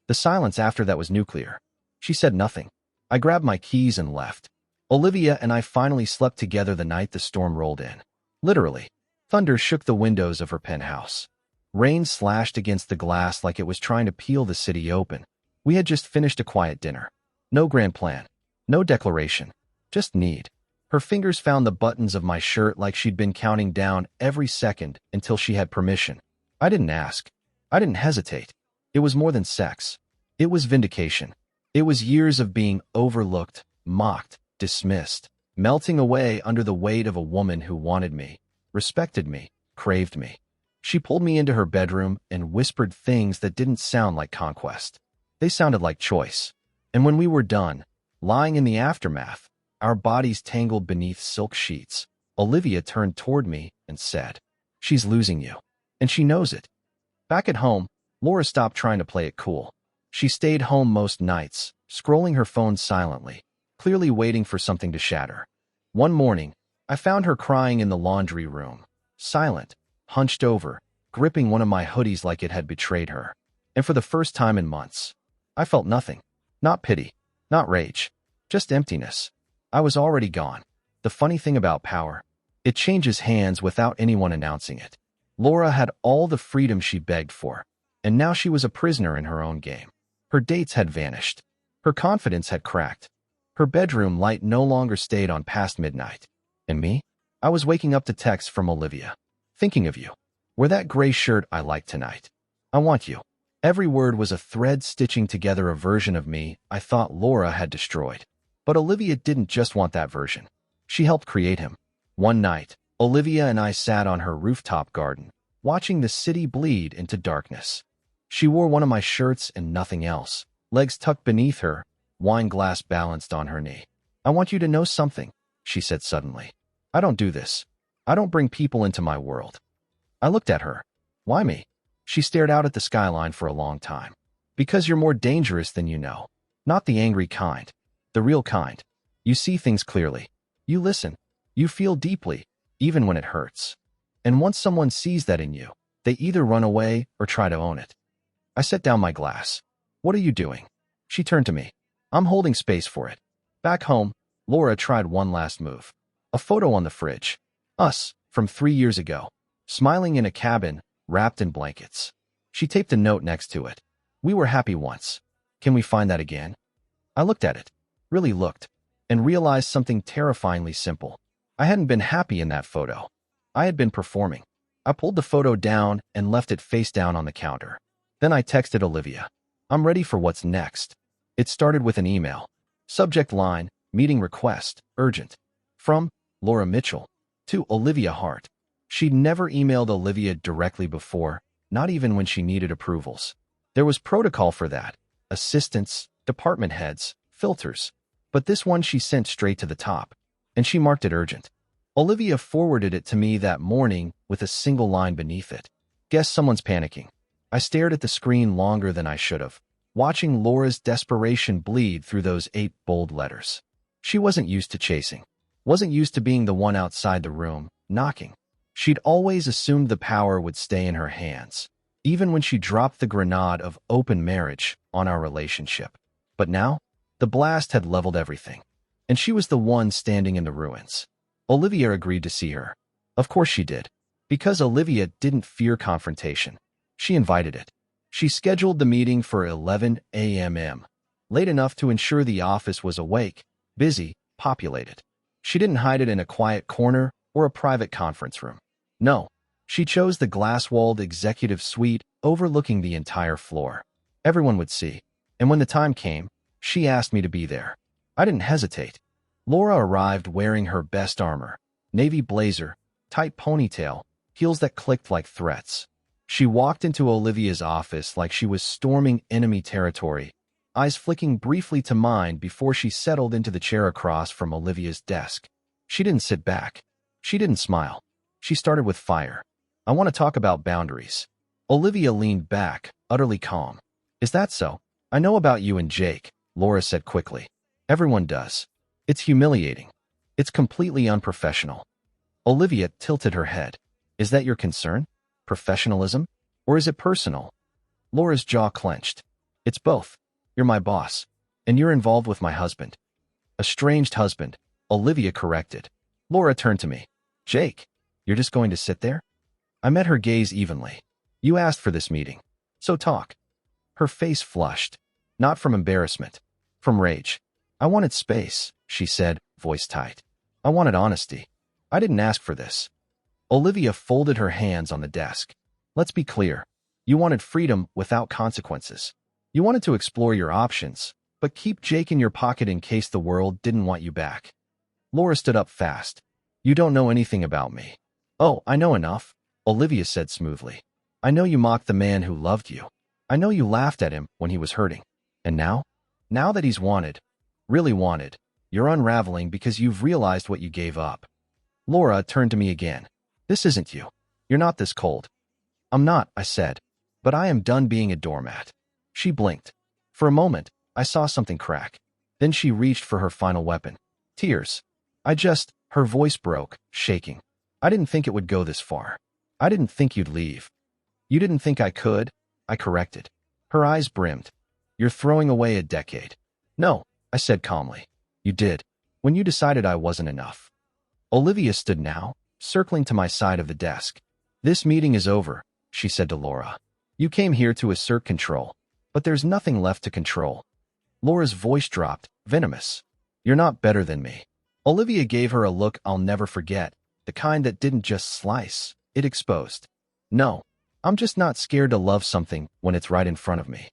The silence after that was nuclear. She said nothing. I grabbed my keys and left. Olivia and I finally slept together the night the storm rolled in. Literally. Thunder shook the windows of her penthouse. Rain slashed against the glass like it was trying to peel the city open. We had just finished a quiet dinner. No grand plan. No declaration. Just need. Her fingers found the buttons of my shirt like she'd been counting down every second until she had permission. I didn't ask. I didn't hesitate. It was more than sex. It was vindication. It was years of being overlooked, mocked, dismissed, melting away under the weight of a woman who wanted me, respected me, craved me. She pulled me into her bedroom and whispered things that didn't sound like conquest. They sounded like choice. And when we were done, lying in the aftermath, our bodies tangled beneath silk sheets, Olivia turned toward me and said, "She's losing you. And she knows it." Back at home, Laura stopped trying to play it cool. She stayed home most nights, scrolling her phone silently, clearly waiting for something to shatter. One morning, I found her crying in the laundry room, silent, hunched over, gripping one of my hoodies like it had betrayed her. And for the first time in months, I felt nothing. Not pity, not rage, just emptiness. I was already gone. The funny thing about power, it changes hands without anyone announcing it. Laura had all the freedom she begged for, and now she was a prisoner in her own game. Her dates had vanished. Her confidence had cracked. Her bedroom light no longer stayed on past midnight. And me? I was waking up to texts from Olivia. Thinking of you. Wear that gray shirt I like tonight. I want you. Every word was a thread stitching together a version of me I thought Laura had destroyed. But Olivia didn't just want that version. She helped create him. One night, Olivia and I sat on her rooftop garden, watching the city bleed into darkness. She wore one of my shirts and nothing else, legs tucked beneath her, wine glass balanced on her knee. I want you to know something, she said suddenly. I don't do this. I don't bring people into my world. I looked at her. Why me? She stared out at the skyline for a long time. Because you're more dangerous than you know. Not the angry kind. The real kind. You see things clearly. You listen. You feel deeply, even when it hurts. And once someone sees that in you, they either run away or try to own it. I set down my glass. What are you doing? She turned to me. I'm holding space for it. Back home, Laura tried one last move. A photo on the fridge. Us, from 3 years ago. Smiling in a cabin, wrapped in blankets. She taped a note next to it. We were happy once. Can we find that again? I looked at it. Really looked. And realized something terrifyingly simple. I hadn't been happy in that photo. I had been performing. I pulled the photo down and left it face down on the counter. Then I texted Olivia. I'm ready for what's next. It started with an email. Subject line, meeting request, urgent. From Laura Mitchell to Olivia Hart. She'd never emailed Olivia directly before, not even when she needed approvals. There was protocol for that. Assistants, department heads, filters. But this one she sent straight to the top. And she marked it urgent. Olivia forwarded it to me that morning with a single line beneath it. Guess someone's panicking. I stared at the screen longer than I should have, watching Laura's desperation bleed through those 8 bold letters. She wasn't used to chasing. Wasn't used to being the one outside the room, knocking. She'd always assumed the power would stay in her hands, even when she dropped the grenade of open marriage on our relationship. But now, the blast had leveled everything, and she was the one standing in the ruins. Olivia agreed to see her. Of course she did, because Olivia didn't fear confrontation. She invited it. She scheduled the meeting for 11 a.m., late enough to ensure the office was awake, busy, populated. She didn't hide it in a quiet corner or a private conference room. No, she chose the glass-walled executive suite overlooking the entire floor. Everyone would see. And when the time came, she asked me to be there. I didn't hesitate. Laura arrived wearing her best armor, navy blazer, tight ponytail, heels that clicked like threats. She walked into Olivia's office like she was storming enemy territory, eyes flicking briefly to mine before she settled into the chair across from Olivia's desk. She didn't sit back. She didn't smile. She started with fire. "I want to talk about boundaries." Olivia leaned back, utterly calm. "Is that so? I know about you and Jake," Laura said quickly. "Everyone does. It's humiliating. It's completely unprofessional." Olivia tilted her head. "Is that your concern? Professionalism? Or is it personal?" Laura's jaw clenched. "It's both. You're my boss, and you're involved with my husband." "Estranged husband," Olivia corrected. Laura turned to me. "Jake, you're just going to sit there?" I met her gaze evenly. "You asked for this meeting, so talk." Her face flushed, not from embarrassment, from rage. "I wanted space," she said, voice tight. "I wanted honesty. I didn't ask for this." Olivia folded her hands on the desk. "Let's be clear. You wanted freedom without consequences. You wanted to explore your options, but keep Jake in your pocket in case the world didn't want you back." Laura stood up fast. "You don't know anything about me." "Oh, I know enough," Olivia said smoothly. "I know you mocked the man who loved you. I know you laughed at him when he was hurting. And now? Now that he's wanted, really wanted, you're unraveling because you've realized what you gave up." Laura turned to me again. "This isn't you. You're not this cold." "I'm not," I said, "but I am done being a doormat." She blinked. For a moment, I saw something crack. Then she reached for her final weapon. Tears. Her voice broke, shaking. "I didn't think it would go this far. I didn't think you'd leave." "You didn't think I could?" I corrected. Her eyes brimmed. "You're throwing away a decade." "No," I said calmly. "You did. When you decided I wasn't enough." Olivia stood now, circling to my side of the desk. "This meeting is over," she said to Laura. "You came here to assert control, but there's nothing left to control." Laura's voice dropped, venomous. "You're not better than me." Olivia gave her a look I'll never forget, the kind that didn't just slice, it exposed. "No, I'm just not scared to love something when it's right in front of me."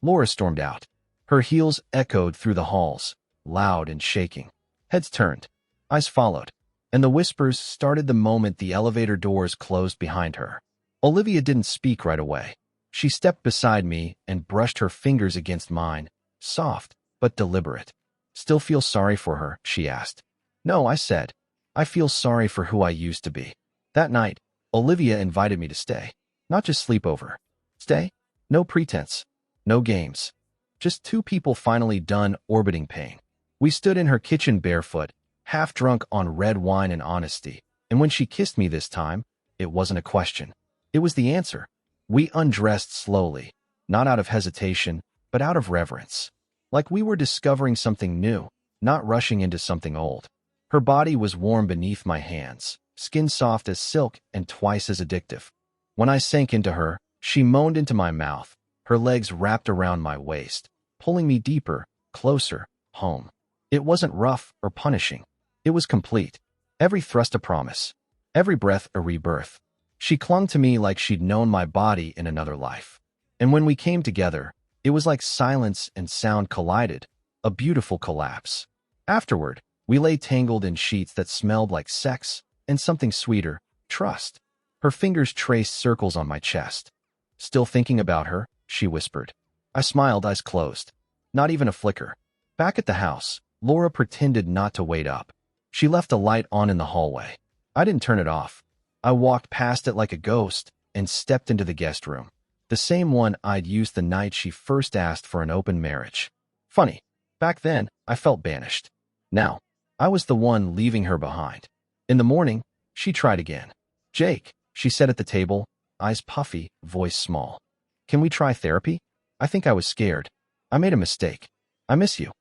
Laura stormed out. Her heels echoed through the halls, loud and shaking. Heads turned. Eyes followed. And the whispers started the moment the elevator doors closed behind her. Olivia didn't speak right away. She stepped beside me and brushed her fingers against mine, soft but deliberate. "Still feel sorry for her?" she asked. "No," I said. "I feel sorry for who I used to be." That night, Olivia invited me to stay. Not just sleep over. Stay? No pretense. No games. Just two people finally done orbiting pain. We stood in her kitchen barefoot, half drunk on red wine and honesty, and when she kissed me this time, it wasn't a question. It was the answer. We undressed slowly, not out of hesitation, but out of reverence. Like we were discovering something new, not rushing into something old. Her body was warm beneath my hands, skin soft as silk and twice as addictive. When I sank into her, she moaned into my mouth, her legs wrapped around my waist, pulling me deeper, closer, home. It wasn't rough or punishing. It was complete. Every thrust a promise. Every breath a rebirth. She clung to me like she'd known my body in another life. And when we came together, it was like silence and sound collided, a beautiful collapse. Afterward, we lay tangled in sheets that smelled like sex and something sweeter, trust. Her fingers traced circles on my chest. "Still thinking about her?" she whispered. I smiled, eyes closed. Not even a flicker. Back at the house, Laura pretended not to wait up. She left a light on in the hallway. I didn't turn it off. I walked past it like a ghost and stepped into the guest room. The same one I'd used the night she first asked for an open marriage. Funny, back then, I felt banished. Now, I was the one leaving her behind. In the morning, she tried again. "Jake," she said at the table, eyes puffy, voice small. "Can we try therapy? I think I was scared. I made a mistake. I miss you."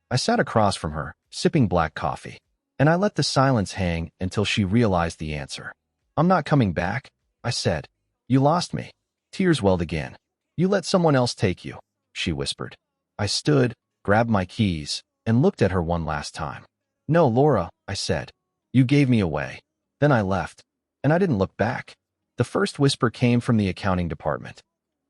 I sat across from her, sipping black coffee, and I let the silence hang until she realized the answer. "I'm not coming back," I said. "You lost me." Tears welled again. "You let someone else take you," she whispered. I stood, grabbed my keys, and looked at her one last time. "No, Laura," I said. "You gave me away." Then I left, and I didn't look back. The first whisper came from the accounting department.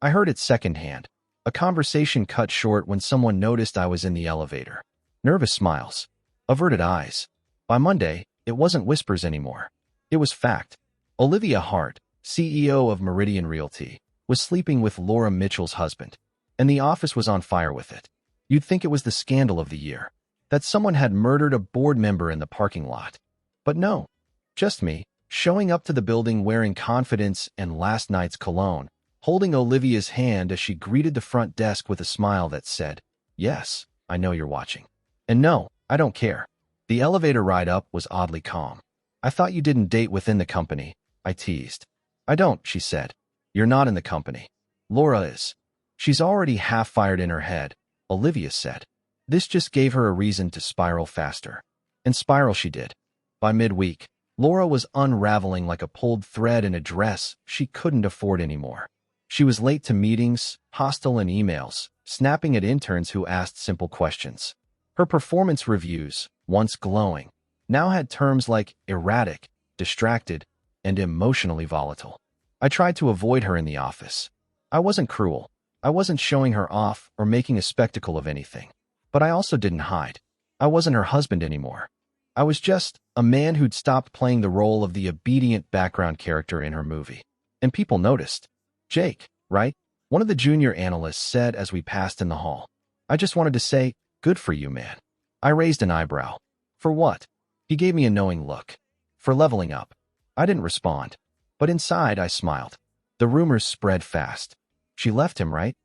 I heard it secondhand. A conversation cut short when someone noticed I was in the elevator. Nervous smiles. Averted eyes. By Monday, it wasn't whispers anymore. It was fact. Olivia Hart, CEO of Meridian Realty, was sleeping with Laura Mitchell's husband, and the office was on fire with it. You'd think it was the scandal of the year, that someone had murdered a board member in the parking lot. But no, just me, showing up to the building wearing confidence and last night's cologne, holding Olivia's hand as she greeted the front desk with a smile that said, "Yes, I know you're watching. And no, I don't care." The elevator ride up was oddly calm. "I thought you didn't date within the company," I teased. "I don't," she said. "You're not in the company. Laura is." "She's already half-fired in her head," Olivia said. This just gave her a reason to spiral faster. And spiral she did. By midweek, Laura was unraveling like a pulled thread in a dress she couldn't afford anymore. She was late to meetings, hostile in emails, snapping at interns who asked simple questions. Her performance reviews, once glowing, now had terms like erratic, distracted, and emotionally volatile. I tried to avoid her in the office. I wasn't cruel. I wasn't showing her off or making a spectacle of anything. But I also didn't hide. I wasn't her husband anymore. I was just a man who'd stopped playing the role of the obedient background character in her movie. And people noticed. "Jake, right?" one of the junior analysts said as we passed in the hall. I just wanted to say, "Good for you, man." I raised an eyebrow. "For what?" He gave me a knowing look. "For leveling up." I didn't respond. But inside, I smiled. The rumors spread fast. She left him, right?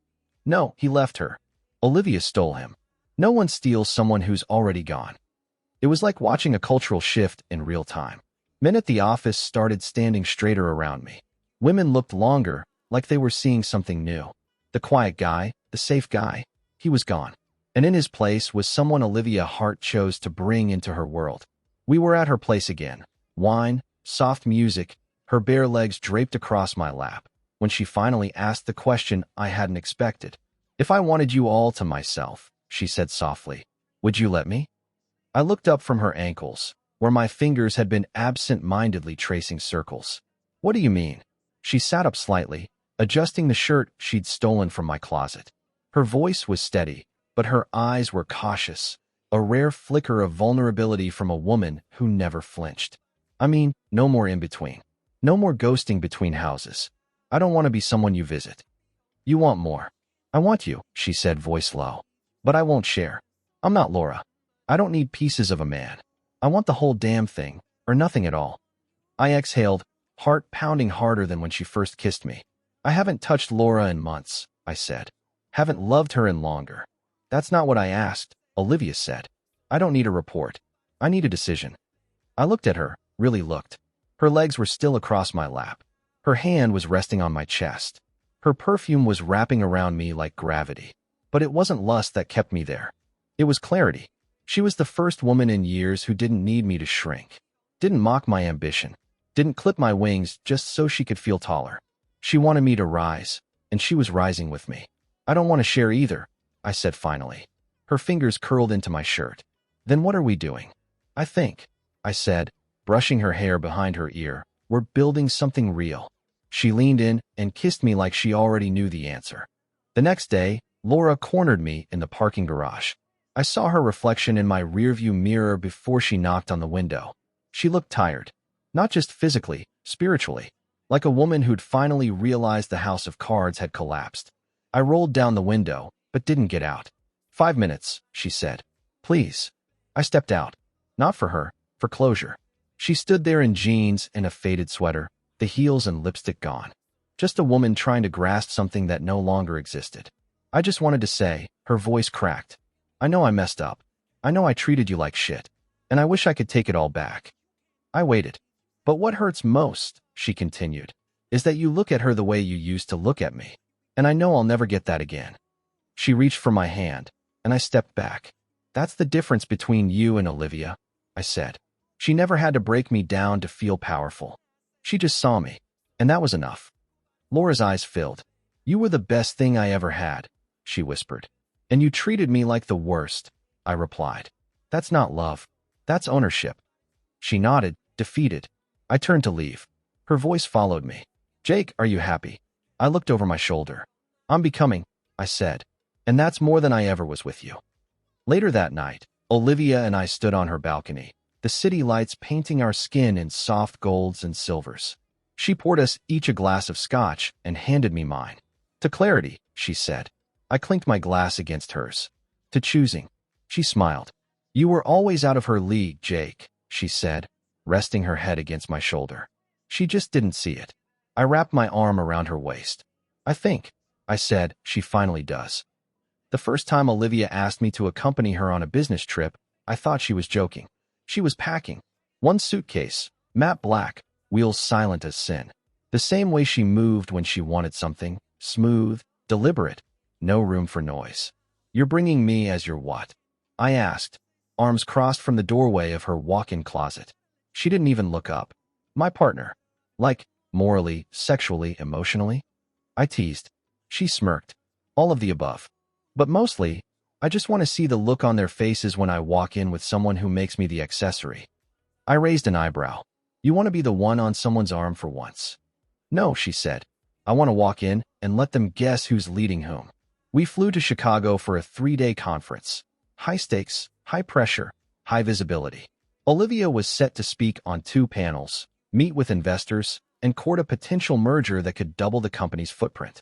No, he left her. Olivia stole him. No one steals someone who's already gone. It was like watching a cultural shift in real time. Men at the office started standing straighter around me. Women looked longer, like they were seeing something new. The quiet guy, the safe guy, he was gone. And in his place was someone Olivia Hart chose to bring into her world. We were at her place again. Wine, soft music, her bare legs draped across my lap, when she finally asked the question I hadn't expected. "If I wanted you all to myself," she said softly, "would you let me?" I looked up from her ankles, where my fingers had been absent-mindedly tracing circles. "What do you mean?" She sat up slightly, adjusting the shirt she'd stolen from my closet. Her voice was steady, but her eyes were cautious, a rare flicker of vulnerability from a woman who never flinched. "I mean, no more in-between. No more ghosting between houses. I don't want to be someone you visit." "You want more." "I want you," she said, voice low. "But I won't share. I'm not Laura. I don't need pieces of a man. I want the whole damn thing, or nothing at all." I exhaled, heart pounding harder than when she first kissed me. "I haven't touched Laura in months," I said. "Haven't loved her in longer." "That's not what I asked," Olivia said. "I don't need a report. I need a decision." I looked at her, really looked. Her legs were still across my lap. Her hand was resting on my chest. Her perfume was wrapping around me like gravity. But it wasn't lust that kept me there. It was clarity. She was the first woman in years who didn't need me to shrink, didn't mock my ambition, didn't clip my wings just so she could feel taller. She wanted me to rise, and she was rising with me. "I don't want to share either," I said finally. Her fingers curled into my shirt. "Then what are we doing?" I said, brushing her hair behind her ear. "We're building something real." She leaned in and kissed me like she already knew the answer. The next day, Laura cornered me in the parking garage. I saw her reflection in my rearview mirror before she knocked on the window. She looked tired. Not just physically, spiritually. Like a woman who'd finally realized the house of cards had collapsed. I rolled down the window, but didn't get out. "5 minutes," she said. "Please." I stepped out. Not for her, for closure. She stood there in jeans and a faded sweater, the heels and lipstick gone. Just a woman trying to grasp something that no longer existed. I just wanted to say, her voice cracked, "I know I messed up. I know I treated you like shit. And I wish I could take it all back." I waited. "But what hurts most," she continued, "is that you look at her the way you used to look at me. And I know I'll never get that again." She reached for my hand, and I stepped back. "That's the difference between you and Olivia," I said. "She never had to break me down to feel powerful. She just saw me, and that was enough." Laura's eyes filled. "You were the best thing I ever had," she whispered. "And you treated me like the worst," I replied. "That's not love. That's ownership." She nodded, defeated. I turned to leave. Her voice followed me. "Jake, are you happy?" I looked over my shoulder. "I'm becoming," I said. "And that's more than I ever was with you." Later that night, Olivia and I stood on her balcony. the city lights painting our skin in soft golds and silvers. She poured us each a glass of scotch and handed me mine. To clarity, she said. I clinked my glass against hers. To choosing. She smiled. You were always out of her league, Jake, she said, resting her head against my shoulder. She just didn't see it. I wrapped my arm around her waist. I think, I said, she finally does. The first time Olivia asked me to accompany her on a business trip, I thought she was joking. She was packing. One suitcase, matte black, wheels silent as sin. The same way she moved when she wanted something, smooth, deliberate, no room for noise. You're bringing me as your what? I asked, arms crossed from the doorway of her walk-in closet. She didn't even look up. My partner. Like, morally, sexually, emotionally? I teased. She smirked. All of the above. But mostly, I just want to see the look on their faces when I walk in with someone who makes me the accessory. I raised an eyebrow. You want to be the one on someone's arm for once? No, she said. I want to walk in and let them guess who's leading whom. We flew to Chicago for a 3-day conference. High stakes, high pressure, high visibility. Olivia was set to speak on 2 panels, meet with investors, and court a potential merger that could double the company's footprint.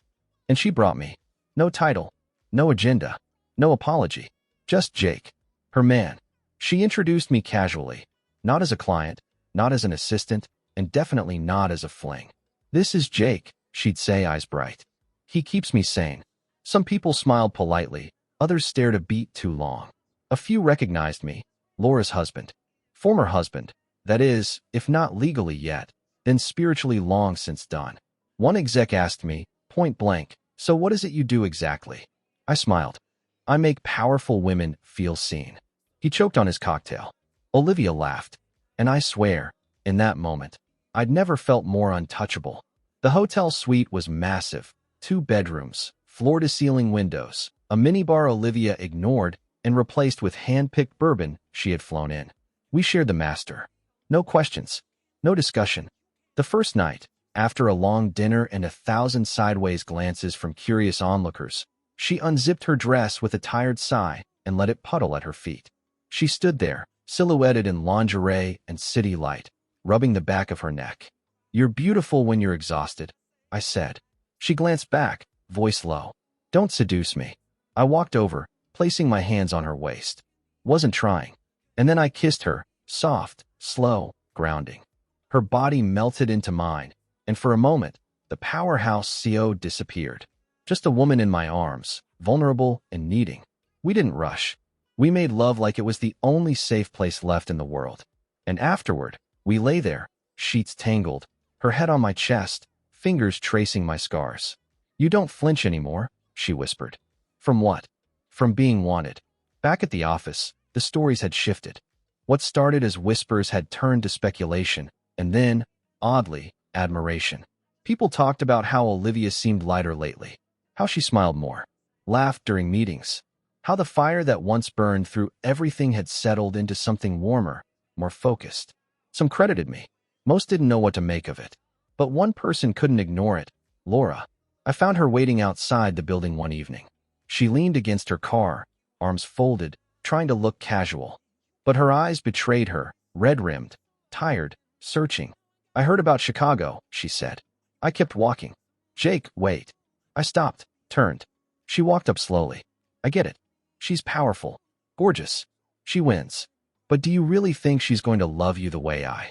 And she brought me. No title, no agenda, no apology. Just Jake, her man. She introduced me casually, not as a client, not as an assistant, and definitely not as a fling. This is Jake, she'd say, eyes bright. He keeps me sane. Some people smiled politely, others stared a beat too long. A few recognized me, Laura's husband. Former husband, that is, if not legally yet, then spiritually long since done. One exec asked me, point blank, so what is it you do exactly? I smiled. I make powerful women feel seen. He choked on his cocktail. Olivia laughed. And I swear, in that moment, I'd never felt more untouchable. The hotel suite was massive, 2 bedrooms, floor-to-ceiling windows, a minibar Olivia ignored and replaced with hand-picked bourbon she had flown in. We shared the master. No questions, no discussion. The first night, after a long dinner and 1,000 sideways glances from curious onlookers, she unzipped her dress with a tired sigh and let it puddle at her feet. She stood there, silhouetted in lingerie and city light, rubbing the back of her neck. You're beautiful when you're exhausted, I said. She glanced back, voice low. Don't seduce me. I walked over, placing my hands on her waist. Wasn't trying. And then I kissed her, soft, slow, grounding. Her body melted into mine, and for a moment, the powerhouse CO disappeared. Just a woman in my arms, vulnerable and needing. We didn't rush. We made love like it was the only safe place left in the world. And afterward, we lay there, sheets tangled, her head on my chest, fingers tracing my scars. You don't flinch anymore, she whispered. From what? From being wanted. Back at the office, the stories had shifted. What started as whispers had turned to speculation, and then, oddly, admiration. People talked about how Olivia seemed lighter lately, how she smiled more, laughed during meetings, how the fire that once burned through everything had settled into something warmer, more focused. Some credited me. Most didn't know what to make of it. But one person couldn't ignore it, Laura. I found her waiting outside the building one evening. She leaned against her car, arms folded, trying to look casual. But her eyes betrayed her, red-rimmed, tired, searching. I heard about Chicago, she said. I kept walking. Jake, wait. I stopped, turned. She walked up slowly. I get it. She's powerful, gorgeous. She wins. But do you really think she's going to love you the way I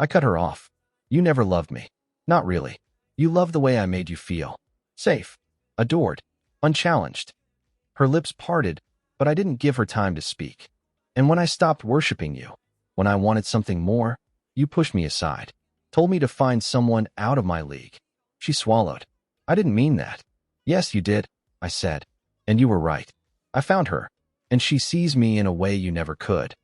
cut her off? You never loved me. Not really. You loved the way I made you feel. Safe. Adored. Unchallenged. Her lips parted, but I didn't give her time to speak. And when I stopped worshiping you, when I wanted something more, you pushed me aside, told me to find someone out of my league. She swallowed. I didn't mean that. Yes, you did, I said. And you were right. I found her, and she sees me in a way you never could.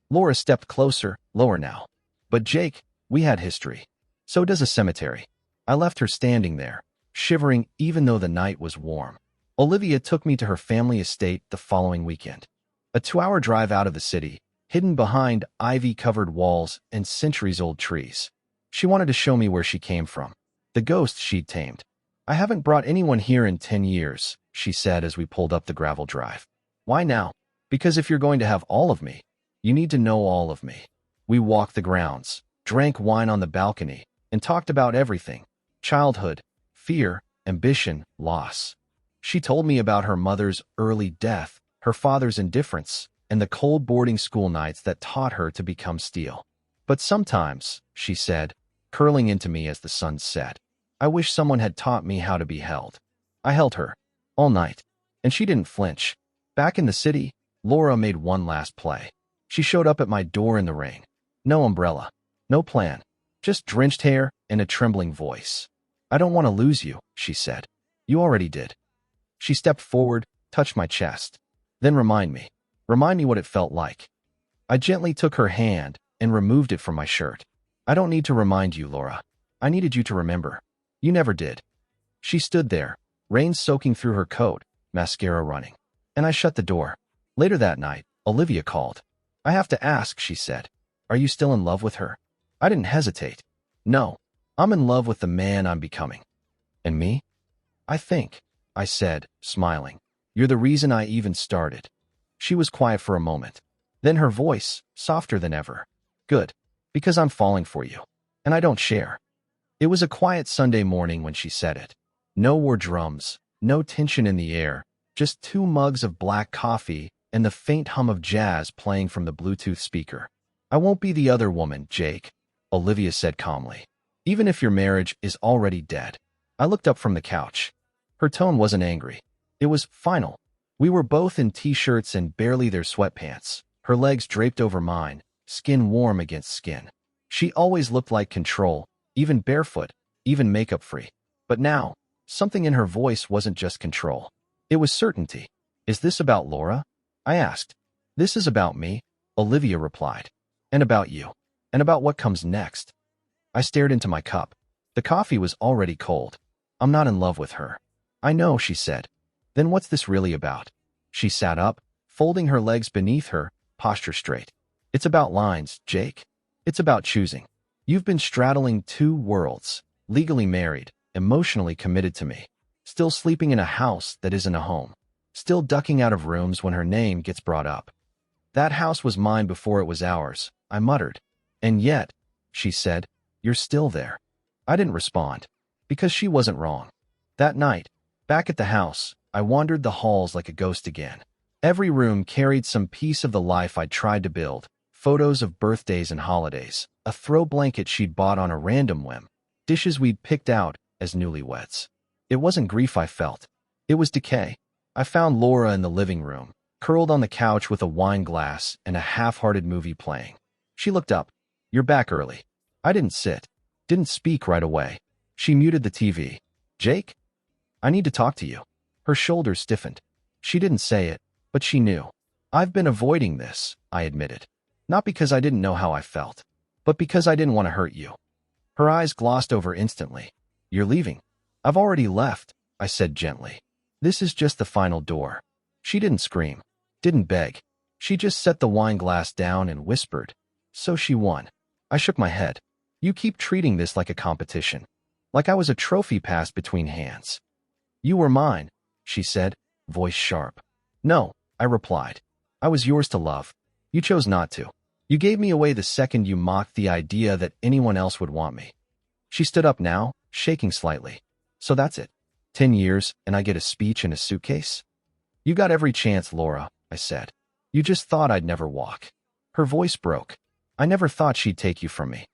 Laura stepped closer, lower now. But Jake, we had history. So does a cemetery. I left her standing there, shivering even though the night was warm. Olivia took me to her family estate the following weekend. A 2-hour drive out of the city, hidden behind ivy-covered walls and centuries-old trees. She wanted to show me where she came from, the ghost she'd tamed. I haven't brought anyone here in 10 years, she said as we pulled up the gravel drive. Why now? Because if you're going to have all of me, you need to know all of me. We walked the grounds, drank wine on the balcony, and talked about everything: childhood, fear, ambition, loss. She told me about her mother's early death, her father's indifference, and the cold boarding school nights that taught her to become steel. But sometimes, she said, curling into me as the sun set, I wish someone had taught me how to be held. I held her, all night, and she didn't flinch. Back in the city, Laura made one last play. She showed up at my door in the rain. No umbrella, no plan, just drenched hair and a trembling voice. I don't want to lose you, she said. You already did. She stepped forward, touched my chest. Then remind me what it felt like. I gently took her hand and removed it from my shirt. I don't need to remind you, Laura. I needed you to remember. You never did. She stood there, rain soaking through her coat, mascara running. And I shut the door. Later that night, Olivia called. I have to ask, she said. Are you still in love with her? I didn't hesitate. No, I'm in love with the man I'm becoming. And me? I think, I said, smiling. You're the reason I even started. She was quiet for a moment. Then her voice, softer than ever. Good, because I'm falling for you. And I don't share. It was a quiet Sunday morning when she said it. No war drums, no tension in the air, just 2 mugs of black coffee and the faint hum of jazz playing from the Bluetooth speaker. I won't be the other woman, Jake, Olivia said calmly. Even if your marriage is already dead. I looked up from the couch. Her tone wasn't angry. It was final. We were both in t-shirts and barely their sweatpants, her legs draped over mine, skin warm against skin. She always looked like control, even barefoot, even makeup-free. But now, something in her voice wasn't just control. It was certainty. Is this about Laura? I asked. This is about me, Olivia replied. And about you. And about what comes next. I stared into my cup. The coffee was already cold. I'm not in love with her. I know, she said. Then what's this really about? She sat up, folding her legs beneath her, posture straight. It's about lines, Jake. It's about choosing. You've been straddling 2 worlds, legally married, emotionally committed to me, still sleeping in a house that isn't a home, still ducking out of rooms when her name gets brought up. That house was mine before it was ours, I muttered. And yet, she said, you're still there. I didn't respond, because she wasn't wrong. That night, back at the house, I wandered the halls like a ghost again. Every room carried some piece of the life I'd tried to build, photos of birthdays and holidays, a throw blanket she'd bought on a random whim, dishes we'd picked out as newlyweds. It wasn't grief I felt. It was decay. I found Laura in the living room, curled on the couch with a wine glass and a half-hearted movie playing. She looked up. You're back early. I didn't sit. Didn't speak right away. She muted the TV. Jake? I need to talk to you. Her shoulders stiffened. She didn't say it, but she knew. I've been avoiding this, I admitted. Not because I didn't know how I felt, but because I didn't want to hurt you. Her eyes glossed over instantly. You're leaving. I've already left, I said gently. This is just the final door. She didn't scream, didn't beg. She just set the wine glass down and whispered. So she won. I shook my head. You keep treating this like a competition. Like I was a trophy passed between hands. You were mine, she said, voice sharp. No, I replied. I was yours to love. You chose not to. You gave me away the second you mocked the idea that anyone else would want me. She stood up now, shaking slightly. So that's it. 10 years, and I get a speech in a suitcase? You got every chance, Laura, I said. You just thought I'd never walk. Her voice broke. I never thought she'd take you from me.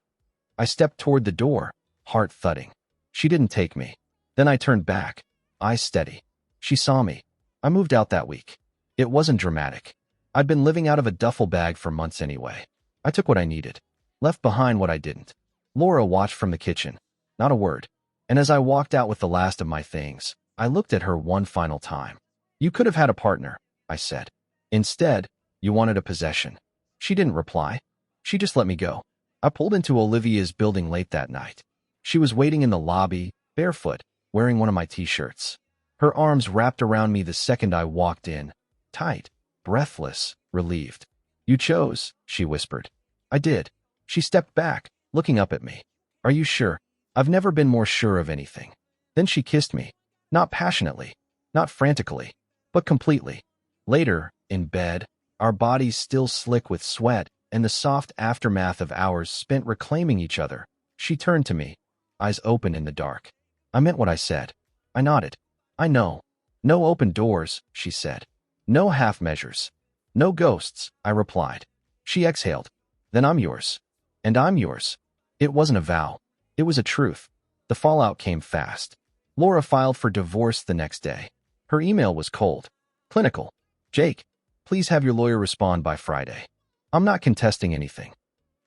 I stepped toward the door, heart thudding. She didn't take me. Then I turned back, eyes steady. She saw me. I moved out that week. It wasn't dramatic. I'd been living out of a duffel bag for months anyway. I took what I needed, left behind what I didn't. Laura watched from the kitchen. Not a word. And as I walked out with the last of my things, I looked at her one final time. You could have had a partner, I said. Instead, you wanted a possession. She didn't reply. She just let me go. I pulled into Olivia's building late that night. She was waiting in the lobby, barefoot, wearing one of my t-shirts. Her arms wrapped around me the second I walked in, tight, breathless, relieved. You chose, she whispered. I did. She stepped back, looking up at me. Are you sure? I've never been more sure of anything. Then she kissed me. Not passionately, not frantically, but completely. Later, in bed, our bodies still slick with sweat and the soft aftermath of hours spent reclaiming each other, she turned to me, eyes open in the dark. I meant what I said. I nodded. I know. No open doors, she said. No half measures. No ghosts, I replied. She exhaled. Then I'm yours. And I'm yours. It wasn't a vow. It was a truth. The fallout came fast. Laura filed for divorce the next day. Her email was cold. Clinical. Jake, please have your lawyer respond by Friday. I'm not contesting anything.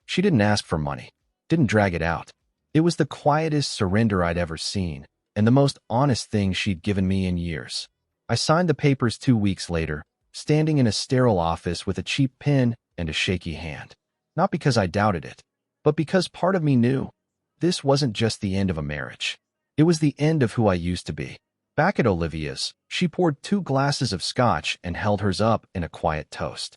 She didn't ask for money. Didn't drag it out. It was the quietest surrender I'd ever seen, and the most honest thing she'd given me in years. I signed the papers 2 weeks later, standing in a sterile office with a cheap pen and a shaky hand. Not because I doubted it, but because part of me knew this wasn't just the end of a marriage. It was the end of who I used to be. Back at Olivia's, she poured 2 glasses of scotch and held hers up in a quiet toast.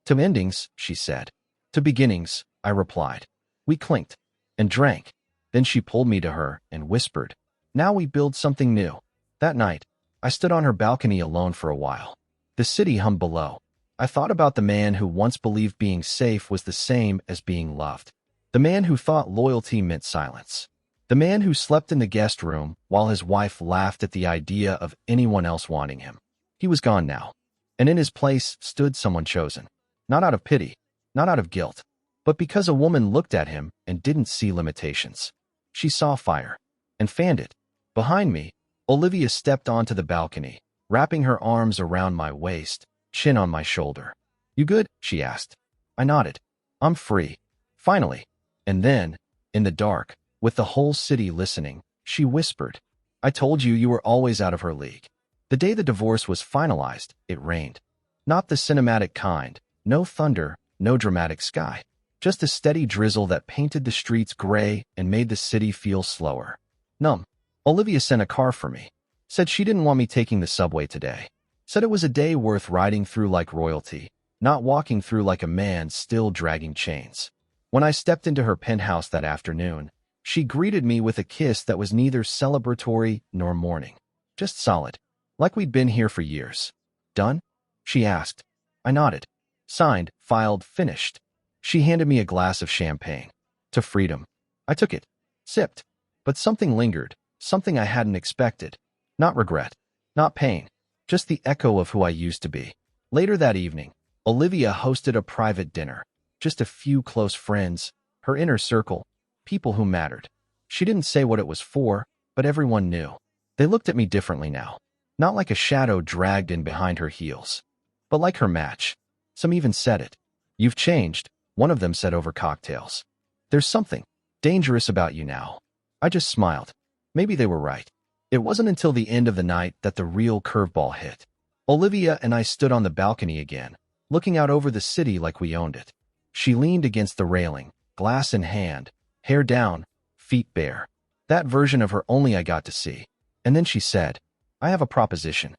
To endings, she said. To beginnings, I replied. We clinked and drank. Then she pulled me to her and whispered, now we build something new. That night, I stood on her balcony alone for a while. The city hummed below. I thought about the man who once believed being safe was the same as being loved. The man who thought loyalty meant silence. The man who slept in the guest room while his wife laughed at the idea of anyone else wanting him. He was gone now, and in his place stood someone chosen. Not out of pity, not out of guilt, but because a woman looked at him and didn't see limitations. She saw fire and fanned it. Behind me, Olivia stepped onto the balcony, wrapping her arms around my waist, chin on my shoulder. You good? She asked. I nodded. I'm free. Finally. And then, in the dark, with the whole city listening, she whispered, I told you you were always out of her league. The day the divorce was finalized, it rained. Not the cinematic kind, no thunder, no dramatic sky. Just a steady drizzle that painted the streets gray and made the city feel slower. Numb. Olivia sent a car for me. Said she didn't want me taking the subway today. Said it was a day worth riding through like royalty, not walking through like a man still dragging chains. When I stepped into her penthouse that afternoon, she greeted me with a kiss that was neither celebratory nor mourning. Just solid. Like we'd been here for years. Done? She asked. I nodded. Signed, filed, finished. She handed me a glass of champagne. To freedom. I took it. Sipped. But something lingered. Something I hadn't expected. Not regret. Not pain. Just the echo of who I used to be. Later that evening, Olivia hosted a private dinner. Just a few close friends, her inner circle, people who mattered. She didn't say what it was for, but everyone knew. They looked at me differently now. Not like a shadow dragged in behind her heels, but like her match. Some even said it. You've changed, one of them said over cocktails. There's something dangerous about you now. I just smiled. Maybe they were right. It wasn't until the end of the night that the real curveball hit. Olivia and I stood on the balcony again, looking out over the city like we owned it. She leaned against the railing, glass in hand, hair down, feet bare. That version of her only I got to see. And then she said, I have a proposition.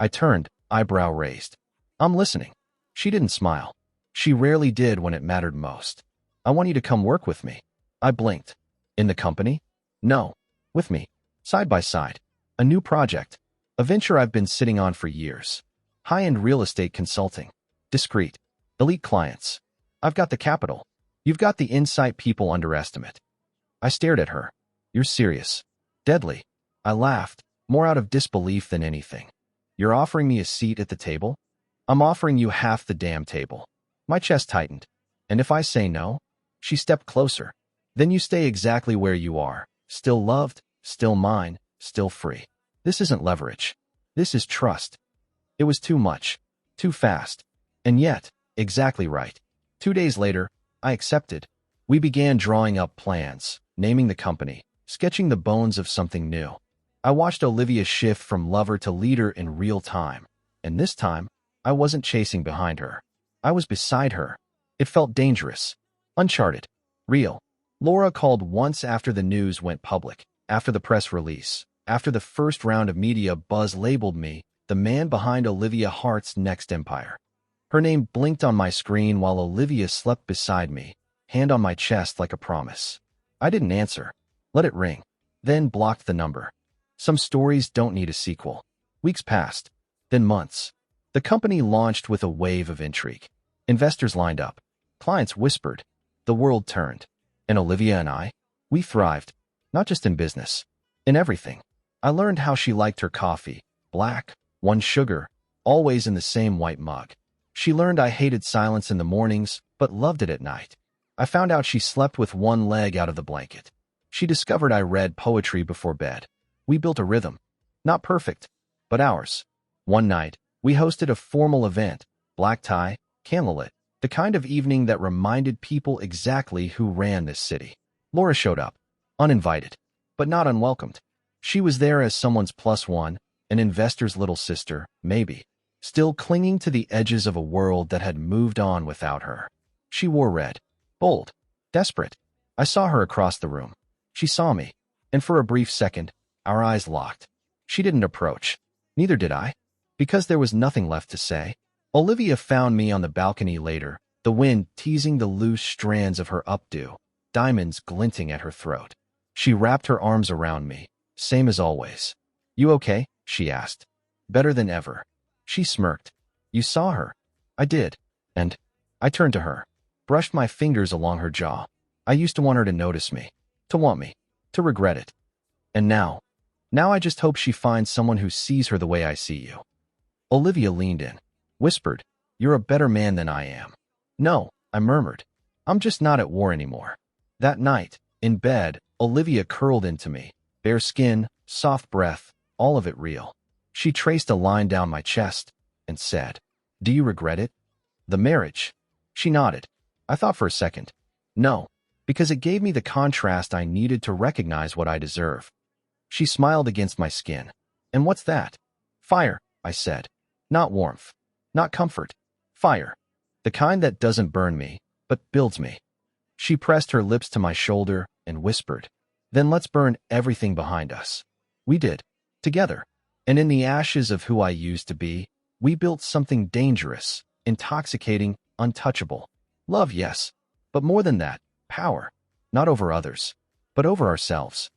I turned, eyebrow raised. I'm listening. She didn't smile. She rarely did when it mattered most. I want you to come work with me. I blinked. In the company? No. With me. Side by side. A new project. A venture I've been sitting on for years. High-end real estate consulting. Discreet. Elite clients. I've got the capital. You've got the insight people underestimate. I stared at her. You're serious. Deadly. I laughed, more out of disbelief than anything. You're offering me a seat at the table? I'm offering you half the damn table. My chest tightened. And if I say no? She stepped closer. Then you stay exactly where you are. Still loved, still mine, still free. This isn't leverage. This is trust. It was too much. Too fast. And yet, exactly right. 2 days later, I accepted. We began drawing up plans, naming the company, sketching the bones of something new. I watched Olivia shift from lover to leader in real time. And this time, I wasn't chasing behind her. I was beside her. It felt dangerous. Uncharted. Real. Laura called once after the news went public, after the press release, after the first round of media buzz labeled me the man behind Olivia Hart's next empire. Her name blinked on my screen while Olivia slept beside me, hand on my chest like a promise. I didn't answer. Let it ring. Then blocked the number. Some stories don't need a sequel. Weeks passed. Then months. The company launched with a wave of intrigue. Investors lined up. Clients whispered. The world turned. And Olivia and I, we thrived. Not just in business. In everything. I learned how she liked her coffee. Black, one sugar, always in the same white mug. She learned I hated silence in the mornings, but loved it at night. I found out she slept with one leg out of the blanket. She discovered I read poetry before bed. We built a rhythm. Not perfect, but ours. One night, we hosted a formal event, black tie, candlelit, the kind of evening that reminded people exactly who ran this city. Laura showed up, uninvited, but not unwelcomed. She was there as someone's plus one, an investor's little sister, maybe, still clinging to the edges of a world that had moved on without her. She wore red, bold, desperate. I saw her across the room. She saw me, and for a brief second, our eyes locked. She didn't approach. Neither did I, because there was nothing left to say. Olivia found me on the balcony later, the wind teasing the loose strands of her updo, diamonds glinting at her throat. She wrapped her arms around me, same as always. You okay? She asked. Better than ever. She smirked. You saw her. I did. And I turned to her, brushed my fingers along her jaw. I used to want her to notice me, to want me, to regret it. And now I just hope she finds someone who sees her the way I see you. Olivia leaned in, whispered, You're a better man than I am. No, I murmured. I'm just not at war anymore. That night, in bed, Olivia curled into me, bare skin, soft breath, all of it real. She traced a line down my chest and said, Do you regret it? The marriage? She nodded. I thought for a second. No, because it gave me the contrast I needed to recognize what I deserve. She smiled against my skin. And what's that? Fire, I said. Not warmth. Not comfort. Fire. The kind that doesn't burn me, but builds me. She pressed her lips to my shoulder and whispered, Then let's burn everything behind us. We did. Together. And in the ashes of who I used to be, we built something dangerous, intoxicating, untouchable. Love, yes. But more than that, power. Not over others, but over ourselves.